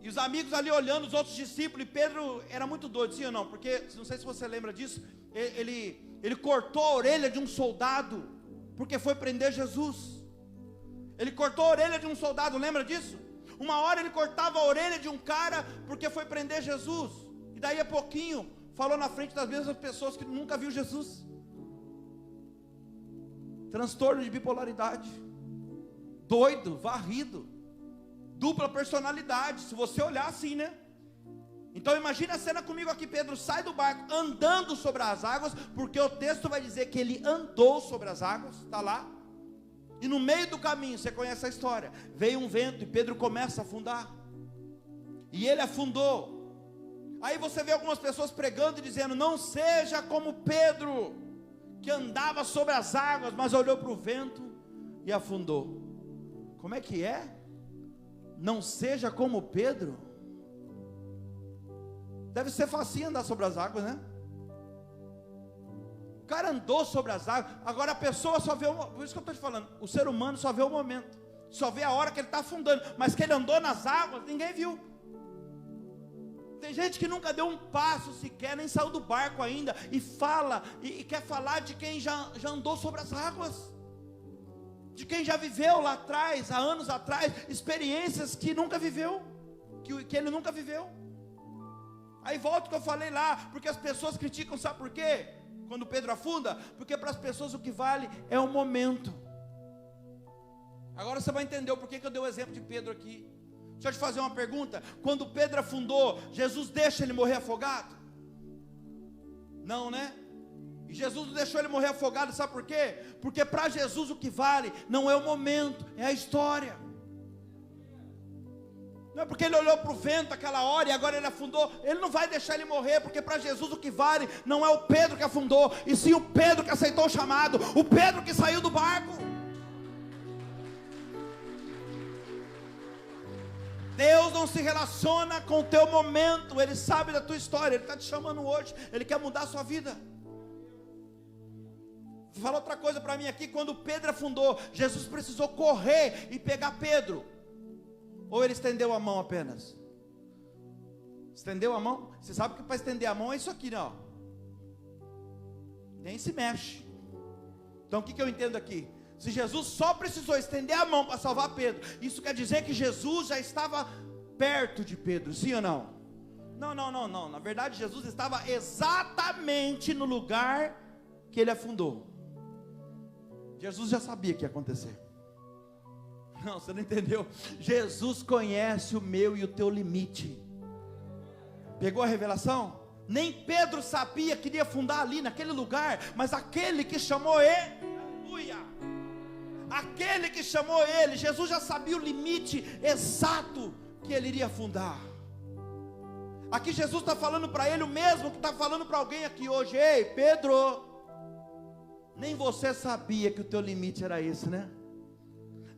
e os amigos ali olhando, os outros discípulos, e Pedro era muito doido, sim ou não? Porque, não sei se você lembra disso, ele cortou a orelha de um soldado, porque foi prender Jesus. Ele cortou a orelha de um soldado, lembra disso? Uma hora ele cortava a orelha de um cara, porque foi prender Jesus. E daí a pouquinho, falou na frente das mesmas pessoas que nunca viu Jesus. Transtorno de bipolaridade, doido, varrido, dupla personalidade, se você olhar assim, né? Então imagina a cena comigo aqui, Pedro sai do barco, andando sobre as águas, porque o texto vai dizer que ele andou sobre as águas, está lá, e no meio do caminho, você conhece a história, veio um vento e Pedro começa a afundar, e ele afundou, Aí você vê algumas pessoas pregando e dizendo: não seja como Pedro, que andava sobre as águas, mas olhou para o vento e afundou. Como é que é? Não seja como Pedro. Deve ser facinho andar sobre as águas, né? O cara andou sobre as águas. Agora a pessoa só vê, por isso que eu estou te falando, o ser humano só vê o momento, só vê a hora que ele está afundando, mas que ele andou nas águas, ninguém viu. Tem gente que nunca deu um passo sequer, nem saiu do barco ainda, e fala, e quer falar de quem já andou sobre as águas, de quem já viveu lá atrás, há anos atrás, experiências que nunca viveu, que ele nunca viveu. Aí volta o que eu falei lá, porque as pessoas criticam, sabe por quê? Quando Pedro afunda, porque para as pessoas o que vale é o momento. Agora você vai entender o porquê que eu dei o exemplo de Pedro aqui. Deixa eu te fazer uma pergunta: quando Pedro afundou, Jesus deixa ele morrer afogado? Não, né? E Jesus não deixou ele morrer afogado, sabe por quê? Porque para Jesus o que vale não é o momento, é a história. Não é porque ele olhou para o vento aquela hora e agora ele afundou, ele não vai deixar ele morrer, porque para Jesus o que vale não é o Pedro que afundou, e sim o Pedro que aceitou o chamado, o Pedro que saiu do barco. Deus não se relaciona com o teu momento, Ele sabe da tua história, Ele está te chamando hoje, Ele quer mudar a sua vida. Fala outra coisa para mim aqui: quando Pedro afundou, Jesus precisou correr e pegar Pedro, ou ele estendeu a mão apenas? Estendeu a mão? Você sabe que para estender a mão é isso aqui, não? Nem se mexe. Então o que eu entendo aqui? Se Jesus só precisou estender a mão para salvar Pedro, isso quer dizer que Jesus já estava perto de Pedro, sim ou não? Não. Na verdade, Jesus estava exatamente no lugar que ele afundou. Jesus já sabia que ia acontecer. Não, você não entendeu. Jesus conhece o meu e o teu limite. Pegou a revelação? Nem Pedro sabia que iria afundar ali naquele lugar, mas aquele que chamou ele, aleluia, aquele que chamou ele, Jesus já sabia o limite exato que ele iria afundar. Aqui Jesus está falando para ele o mesmo que está falando para alguém aqui hoje: ei Pedro, nem você sabia que o teu limite era esse, né?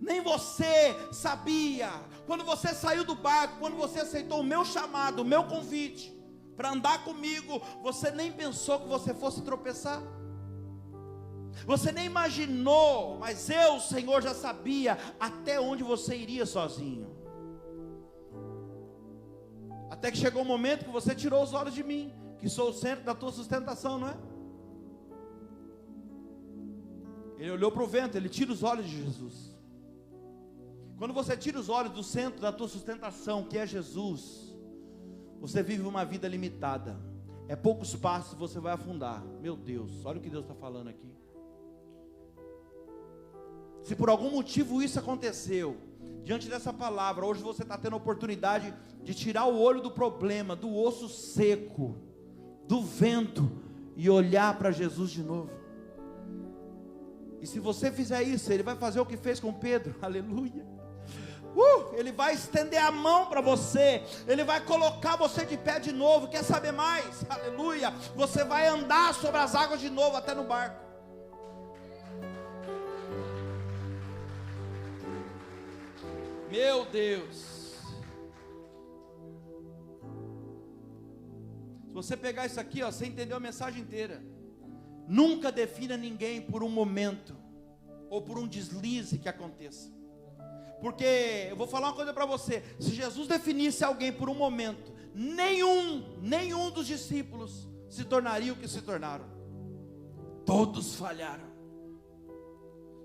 Nem você sabia. Quando você saiu do barco, quando você aceitou o meu chamado, o meu convite para andar comigo, você nem pensou que você fosse tropeçar. Você nem imaginou, mas eu, Senhor, já sabia até onde você iria sozinho. Até que chegou o momento que você tirou os olhos de mim, que sou o centro da tua sustentação, não é? Ele olhou para o vento, ele tira os olhos de Jesus. Quando você tira os olhos do centro da tua sustentação, que é Jesus, você vive uma vida limitada. É poucos passos e você vai afundar. Meu Deus, olha o que Deus está falando aqui. Se por algum motivo isso aconteceu, diante dessa palavra, hoje você está tendo a oportunidade de tirar o olho do problema, do osso seco, do vento, e olhar para Jesus de novo. E se você fizer isso, Ele vai fazer o que fez com Pedro, aleluia. Ele vai estender a mão para você, Ele vai colocar você de pé de novo. Quer saber mais? Aleluia. Você vai andar sobre as águas de novo, até no barco. Meu Deus. Se você pegar isso aqui, você entendeu a mensagem inteira. Nunca defina ninguém por um momento ou por um deslize que aconteça. Porque eu vou falar uma coisa para você: se Jesus definisse alguém por um momento, nenhum dos discípulos se tornaria o que se tornaram. Todos falharam.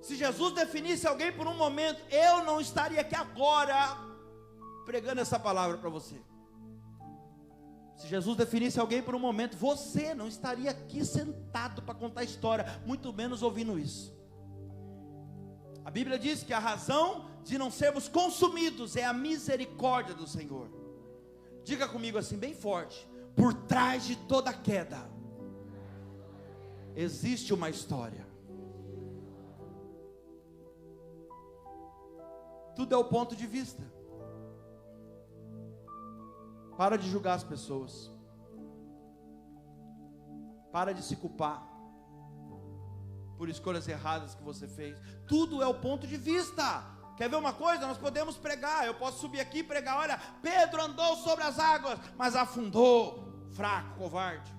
Se Jesus definisse alguém por um momento, eu não estaria aqui agora pregando essa palavra para você. Se Jesus definisse alguém por um momento, você não estaria aqui sentado para contar a história, muito menos ouvindo isso. A Bíblia diz que a razão de não sermos consumidos é a misericórdia do Senhor. Diga comigo assim, bem forte: por trás de toda queda existe uma história. Tudo é o ponto de vista. Para de julgar as pessoas. Para de se culpar por escolhas erradas que você fez. Tudo é o ponto de vista. Quer ver uma coisa? Nós podemos pregar. Eu posso subir aqui e pregar. Olha, Pedro andou sobre as águas, mas afundou. Fraco, covarde.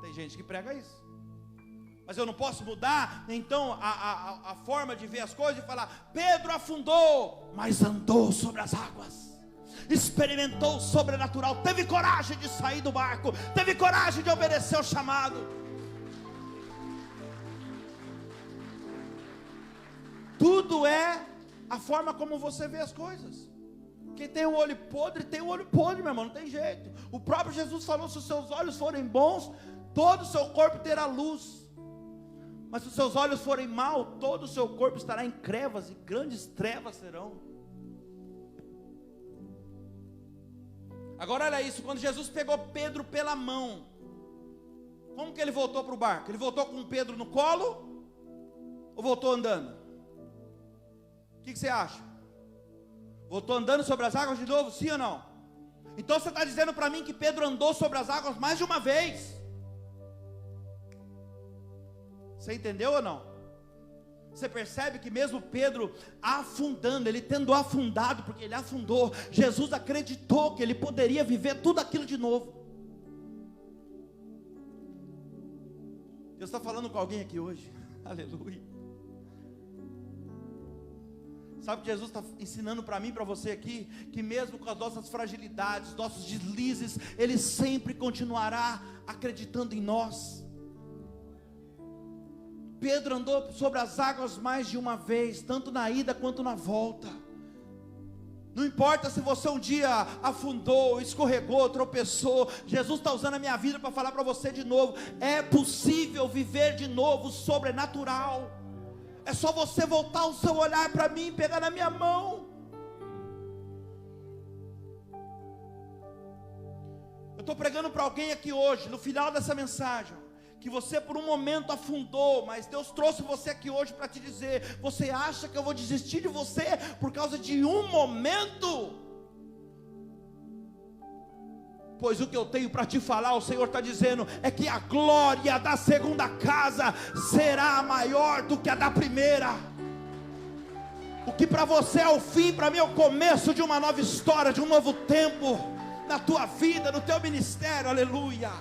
Tem gente que prega isso. Mas eu não posso mudar então a forma de ver as coisas e falar: Pedro afundou, mas andou sobre as águas. Experimentou o sobrenatural, teve coragem de sair do barco, teve coragem de obedecer o chamado. Tudo é a forma como você vê as coisas. Quem tem o olho podre, tem o olho podre, meu irmão, não tem jeito. O próprio Jesus falou: se os seus olhos forem bons, todo o seu corpo terá luz. Mas se os seus olhos forem maus, todo o seu corpo estará em trevas, e grandes trevas serão. Agora olha isso, quando Jesus pegou Pedro pela mão, como que ele voltou para o barco? Ele voltou com Pedro no colo? Ou voltou andando? O que você acha? Voltou andando sobre as águas de novo, sim ou não? Então você está dizendo para mim que Pedro andou sobre as águas mais de uma vez? Você entendeu ou não? Você percebe que mesmo Pedro afundando, ele tendo afundado, porque ele afundou, Jesus acreditou que ele poderia viver tudo aquilo de novo. Deus está falando com alguém aqui hoje. Aleluia. Sabe o que Jesus está ensinando para mim e para você aqui? Que mesmo com as nossas fragilidades, nossos deslizes, Ele sempre continuará acreditando em nós. Pedro andou sobre as águas mais de uma vez, tanto na ida quanto na volta. Não importa se você um dia afundou, escorregou, tropeçou, Jesus está usando a minha vida para falar para você de novo: é possível viver de novo o sobrenatural. É só você voltar o seu olhar para mim, pegar na minha mão. Eu estou pregando para alguém aqui hoje, no final dessa mensagem, que você por um momento afundou, mas Deus trouxe você aqui hoje para te dizer: você acha que eu vou desistir de você por causa de um momento? Pois o que eu tenho para te falar, o Senhor está dizendo, é que a glória da segunda casa será maior do que a da primeira. O que para você é o fim, para mim é o começo de uma nova história, de um novo tempo na tua vida, no teu ministério. Aleluia.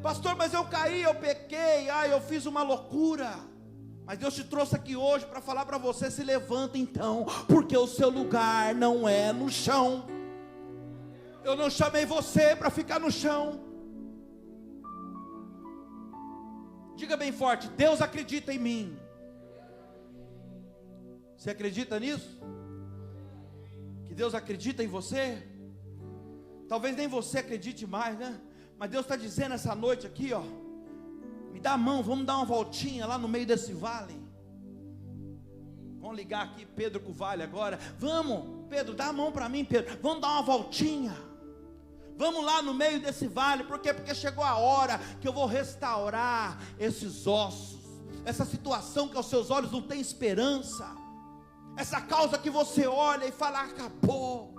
Pastor, mas eu caí, eu pequei, eu fiz uma loucura. Mas Deus te trouxe aqui hoje para falar para você: se levanta então, porque o seu lugar não é no chão. Eu não chamei você para ficar no chão. Diga bem forte: Deus acredita em mim. Você acredita nisso? Que Deus acredita em você? Talvez nem você acredite mais, né? Mas Deus está dizendo essa noite aqui, ó: me dá a mão, vamos dar uma voltinha lá no meio desse vale. Vamos ligar aqui Pedro com o vale agora. Vamos, Pedro, dá a mão para mim, Pedro. Vamos dar uma voltinha. Vamos lá no meio desse vale. Por quê? Porque chegou a hora que eu vou restaurar esses ossos, essa situação que aos seus olhos não tem esperança, essa causa que você olha e fala: acabou,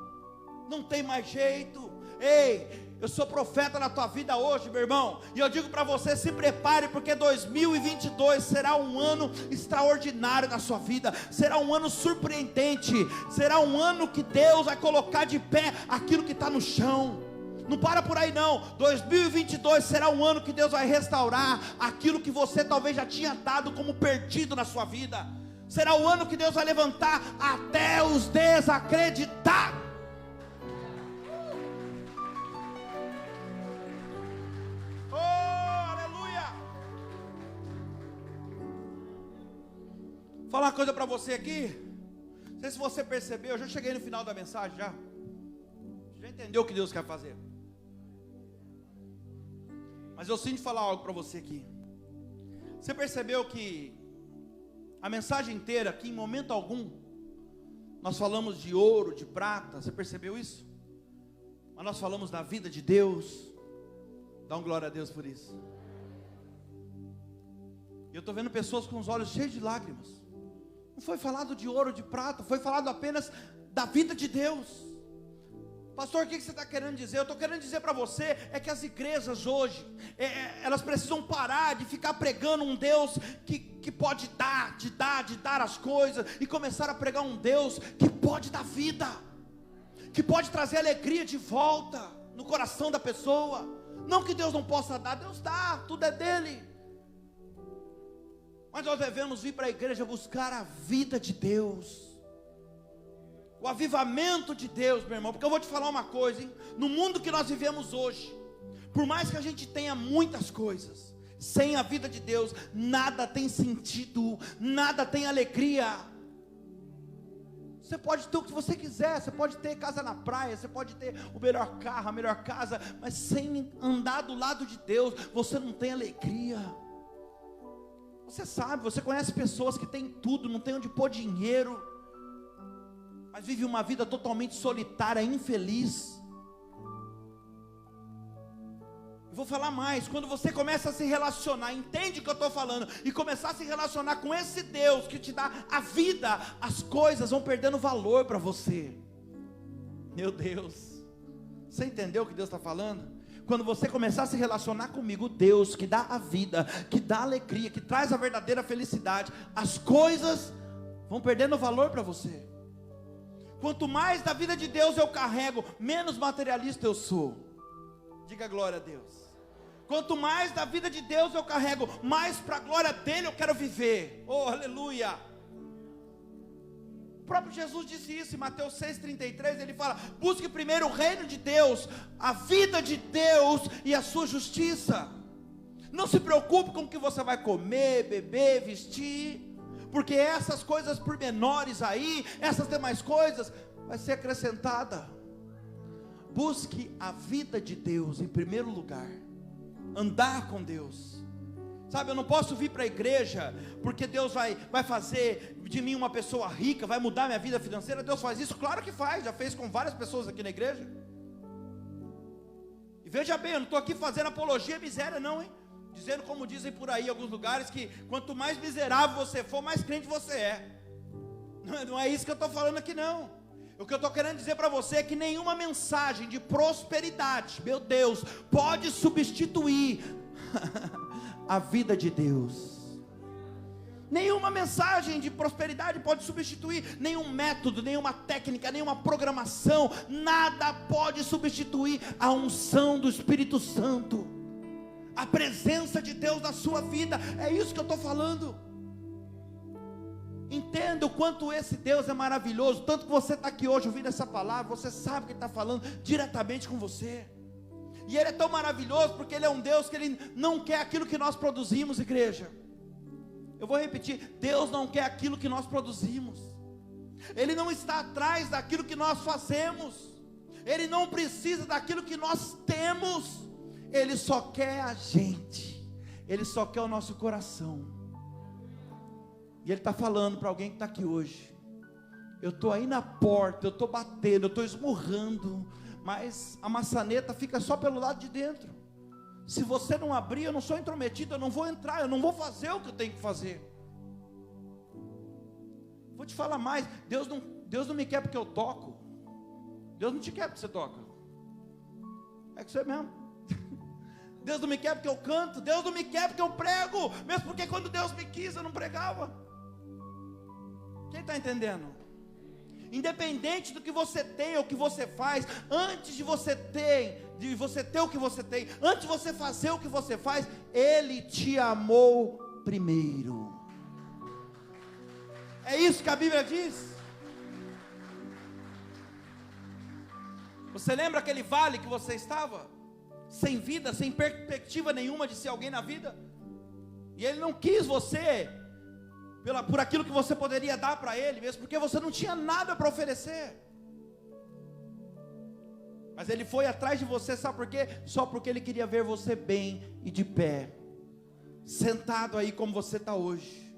não tem mais jeito. Ei, eu sou profeta na tua vida hoje, meu irmão, e eu digo para você: se prepare, porque 2022 será um ano extraordinário na sua vida, será um ano surpreendente, será um ano que Deus vai colocar de pé aquilo que está no chão. Não para por aí não. 2022 será um ano que Deus vai restaurar aquilo que você talvez já tinha dado como perdido na sua vida. Será o ano que Deus vai levantar até os desacreditados. Oh, aleluia! Vou falar uma coisa para você aqui. Não sei se você percebeu, eu já cheguei no final da mensagem já. Já entendeu o que Deus quer fazer. Mas eu sinto falar algo para você aqui. Você percebeu que a mensagem inteira aqui, em momento algum, nós falamos de ouro, de prata? Você percebeu isso? Mas nós falamos da vida de Deus. Dá um glória a Deus por isso. E eu estou vendo pessoas com os olhos cheios de lágrimas. Não foi falado de ouro, de prata, foi falado apenas da vida de Deus. Pastor, o que você está querendo dizer? Eu estou querendo dizer para você, é que as igrejas hoje, elas precisam parar de ficar pregando um Deus que pode dar as coisas, e começar a pregar um Deus que pode dar vida, que pode trazer alegria de volta no coração da pessoa. Não que Deus não possa dar, Deus dá, tudo é dele. Mas nós devemos vir para a igreja buscar a vida de Deus, o avivamento de Deus, meu irmão. Porque eu vou te falar uma coisa, hein? No mundo que nós vivemos hoje, por mais que a gente tenha muitas coisas, sem a vida de Deus, nada tem sentido, nada tem alegria. Você pode ter o que você quiser, você pode ter casa na praia, você pode ter o melhor carro, a melhor casa, mas sem andar do lado de Deus, você não tem alegria. Você sabe, você conhece pessoas que têm tudo, não tem onde pôr dinheiro, mas vive uma vida totalmente solitária, infeliz. Eu vou falar mais, quando você começa a se relacionar, entende o que eu estou falando, e começar a se relacionar com esse Deus que te dá a vida, as coisas vão perdendo valor para você. Meu Deus, você entendeu o que Deus está falando? Quando você começar a se relacionar comigo, Deus que dá a vida, que dá a alegria, que traz a verdadeira felicidade, as coisas vão perdendo valor para você. Quanto mais da vida de Deus eu carrego, menos materialista eu sou. Diga glória a Deus. Quanto mais da vida de Deus eu carrego, mais para a glória dele eu quero viver. Oh, aleluia. O próprio Jesus disse isso em Mateus 6,33, ele fala: busque primeiro o reino de Deus, a vida de Deus e a sua justiça. Não se preocupe com o que você vai comer, beber, vestir, porque essas coisas pormenores aí, essas demais coisas, vai ser acrescentada. Busque a vida de Deus em primeiro lugar, andar com Deus. Sabe, eu não posso vir para a igreja porque Deus vai fazer de mim uma pessoa rica, vai mudar minha vida financeira. Deus faz isso? Claro que faz, já fez com várias pessoas aqui na igreja. E veja bem, eu não estou aqui fazendo apologia à miséria não, hein? Dizendo, como dizem por aí em alguns lugares, que quanto mais miserável você for, mais crente você é. Não é isso que eu estou falando aqui não. O que eu estou querendo dizer para você é que nenhuma mensagem de prosperidade, meu Deus, pode substituir a vida de Deus. Nenhuma mensagem de prosperidade pode substituir, nenhum método, nenhuma técnica, nenhuma programação, nada pode substituir a unção do Espírito Santo, a presença de Deus na sua vida. É isso que eu estou falando. Entenda o quanto esse Deus é maravilhoso. Tanto que você está aqui hoje ouvindo essa palavra, você sabe que Ele está falando diretamente com você. E Ele é tão maravilhoso porque Ele é um Deus que Ele não quer aquilo que nós produzimos, igreja. Eu vou repetir: Deus não quer aquilo que nós produzimos. Ele não está atrás daquilo que nós fazemos. Ele não precisa daquilo que nós temos. Ele só quer a gente. Ele só quer o nosso coração. E Ele está falando para alguém que está aqui hoje: eu estou aí na porta, eu estou batendo, eu estou esmurrando, mas a maçaneta fica só pelo lado de dentro. Se você não abrir, eu não sou intrometido, eu não vou entrar, eu não vou fazer o que eu tenho que fazer. Vou te falar mais: Deus não me quer porque eu toco. Deus não te quer porque você toca. É que você mesmo. Deus não me quer porque eu canto. Deus não me quer porque eu prego. Mesmo porque quando Deus me quis eu não pregava. Quem está entendendo? Independente do que você tem ou o que você faz, antes de você ter o que você tem, antes de você fazer o que você faz, Ele te amou primeiro. É isso que a Bíblia diz. Você lembra aquele vale que você estava? Sem vida, sem perspectiva nenhuma de ser alguém na vida? E Ele não quis você por aquilo que você poderia dar para Ele, mesmo porque você não tinha nada para oferecer. Mas Ele foi atrás de você, sabe por quê? Só porque Ele queria ver você bem e de pé, sentado aí como você está hoje.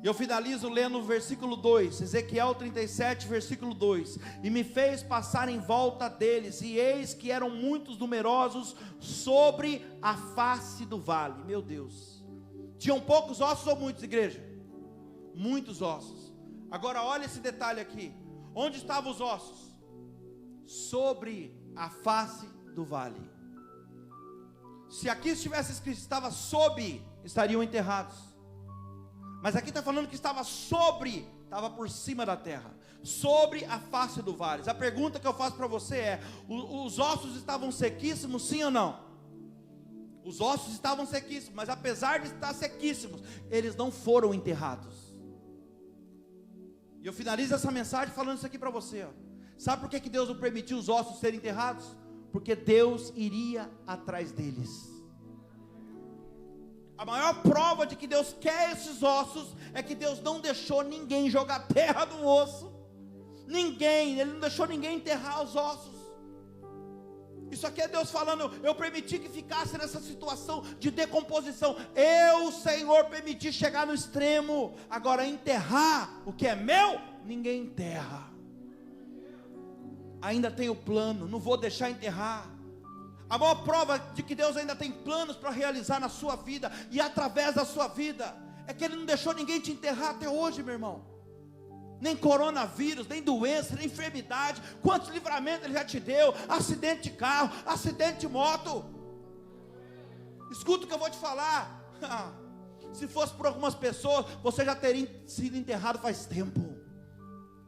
E eu finalizo lendo o versículo 2, Ezequiel 37, versículo 2: e me fez passar em volta deles, e eis que eram muitos numerosos sobre a face do vale. Meu Deus, tinham poucos ossos ou muitos, igreja? Muitos ossos. Agora olha esse detalhe aqui: onde estavam os ossos? sobre a face do vale. Se aqui estivesse escrito estava sob, estariam enterrados. Mas aqui está falando que estava sobre, estava por cima da terra, sobre a face do vale. A pergunta que eu faço para você é: os ossos estavam sequíssimos, sim ou não? Os ossos estavam sequíssimos, mas apesar de estar sequíssimos, eles não foram enterrados. E eu finalizo essa mensagem falando isso aqui para você, ó. Sabe por que Deus não permitiu os ossos serem enterrados? Porque Deus iria atrás deles. A maior prova de que Deus quer esses ossos é que Deus não deixou ninguém jogar terra no osso. Ninguém, Ele não deixou ninguém enterrar os ossos. Isso aqui é Deus falando: eu permiti que ficasse nessa situação de decomposição. Eu, Senhor, permiti chegar no extremo. Agora, enterrar o que é meu, ninguém enterra. Ainda tenho plano, não vou deixar enterrar. A maior prova de que Deus ainda tem planos para realizar na sua vida e através da sua vida é que Ele não deixou ninguém te enterrar até hoje, meu irmão. Nem coronavírus, nem doença, nem enfermidade. Quantos livramentos Ele já te deu? Acidente de carro, acidente de moto. Escuta o que eu vou te falar. Se fosse por algumas pessoas, você já teria sido enterrado faz tempo.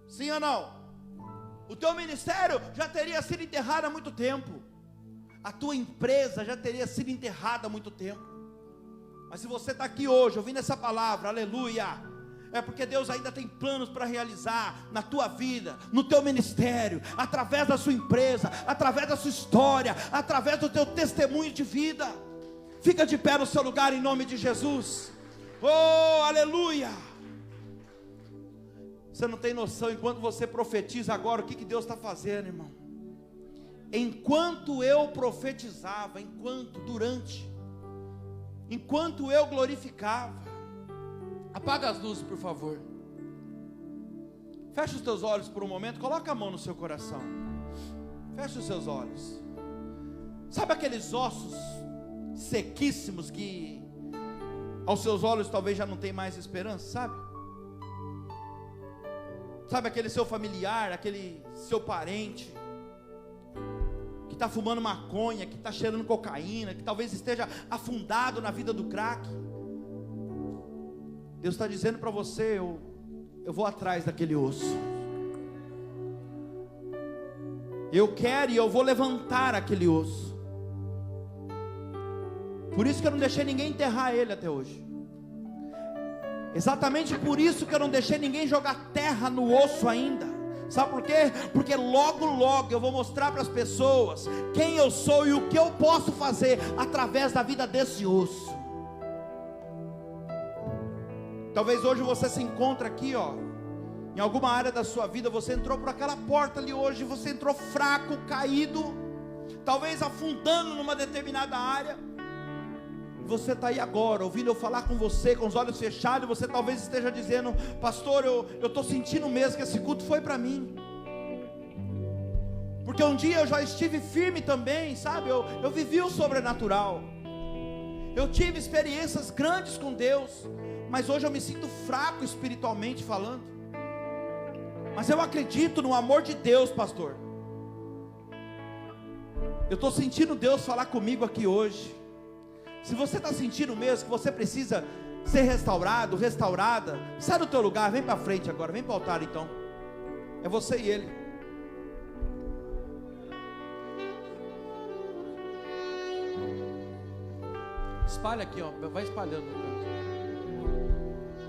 Sim ou não? O teu ministério já teria sido enterrado há muito tempo. A tua empresa já teria sido enterrada há muito tempo. Mas se você está aqui hoje ouvindo essa palavra, aleluia, é porque Deus ainda tem planos para realizar na tua vida, no teu ministério, através da sua empresa, através da sua história, através do teu testemunho de vida. Fica de pé no seu lugar em nome de Jesus. Oh, aleluia. Você não tem noção, enquanto você profetiza agora, o que Deus está fazendo, irmão. Enquanto eu profetizava, enquanto eu glorificava, apaga as luzes, por favor. Fecha os teus olhos por um momento, coloca a mão no seu coração. Fecha os seus olhos. Sabe aqueles ossos sequíssimos que aos seus olhos talvez já não tem mais esperança, sabe? Sabe aquele seu familiar, aquele seu parente que está fumando maconha, que está cheirando cocaína, que talvez esteja afundado na vida do crack. Deus está dizendo para você: eu vou atrás daquele osso. Eu quero e eu vou levantar aquele osso. Por isso que eu não deixei ninguém enterrar ele até hoje. Exatamente por isso que eu não deixei ninguém jogar terra no osso ainda. Sabe por quê? Porque logo eu vou mostrar para as pessoas quem eu sou e o que eu posso fazer através da vida desse osso. Talvez hoje você se encontre aqui, ó, em alguma área da sua vida. Você entrou por aquela porta ali hoje, você entrou fraco, caído, talvez afundando numa determinada área. Você está aí agora, ouvindo eu falar com você, com os olhos fechados, e você talvez esteja dizendo: pastor, eu estou sentindo mesmo que esse culto foi para mim, porque um dia eu já estive firme também, sabe, eu vivi o sobrenatural, eu tive experiências grandes com Deus, mas hoje eu me sinto fraco espiritualmente falando, mas eu acredito no amor de Deus, pastor, eu estou sentindo Deus falar comigo aqui hoje. Se você está sentindo mesmo que você precisa ser restaurado, restaurada, sai do teu lugar, vem para frente agora, vem para o altar então. É você e ele. Espalha aqui, ó, vai espalhando no canto.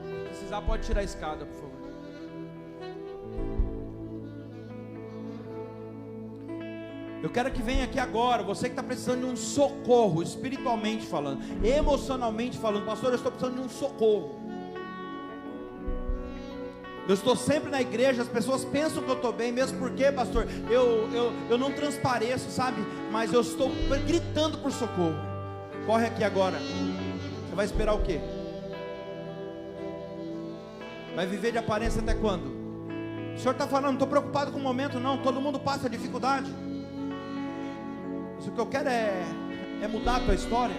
Se precisar pode tirar a escada, por favor. Eu quero que venha aqui agora, você que está precisando de um socorro, espiritualmente falando, emocionalmente falando. Pastor, eu estou precisando de um socorro. Eu estou sempre na igreja, as pessoas pensam que eu estou bem, mesmo porque, pastor, eu não transpareço, sabe? Mas eu estou gritando por socorro. Corre aqui agora. Você vai esperar o quê? Vai viver de aparência até quando? O senhor está falando, não estou preocupado com o momento não, todo mundo passa dificuldade. O que eu quero é mudar a tua história.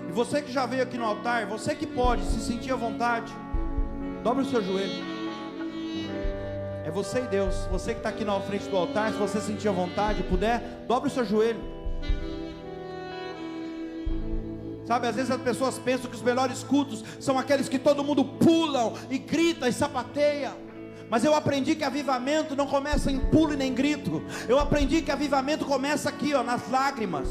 E você que já veio aqui no altar, você que pode se sentir à vontade, dobre o seu joelho. É você e Deus. Você que está aqui na frente do altar, se você sentir a vontade, puder, dobre o seu joelho. Sabe, às vezes as pessoas pensam que os melhores cultos são aqueles que todo mundo pula e grita e sapateia. Mas eu aprendi que avivamento não começa em pulo e nem grito. Eu aprendi que avivamento começa aqui, ó, nas lágrimas,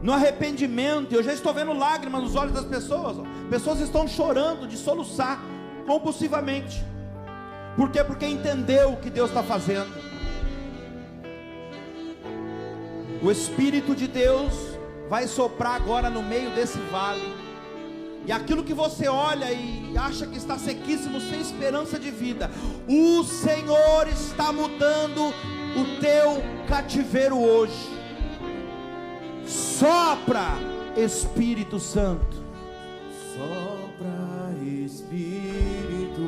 no arrependimento. Eu já estou vendo lágrimas nos olhos das pessoas, ó. Pessoas estão chorando de soluçar compulsivamente. Por quê? Porque entendeu o que Deus está fazendo. O Espírito de Deus vai soprar agora no meio desse vale. E aquilo que você olha e acha que está sequíssimo, sem esperança de vida, o Senhor está mudando o teu cativeiro hoje. Sopra, Espírito Santo. Sopra, Espírito.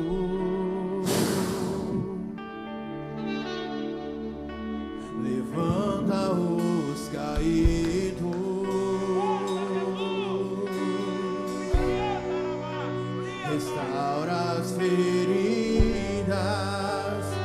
Levanta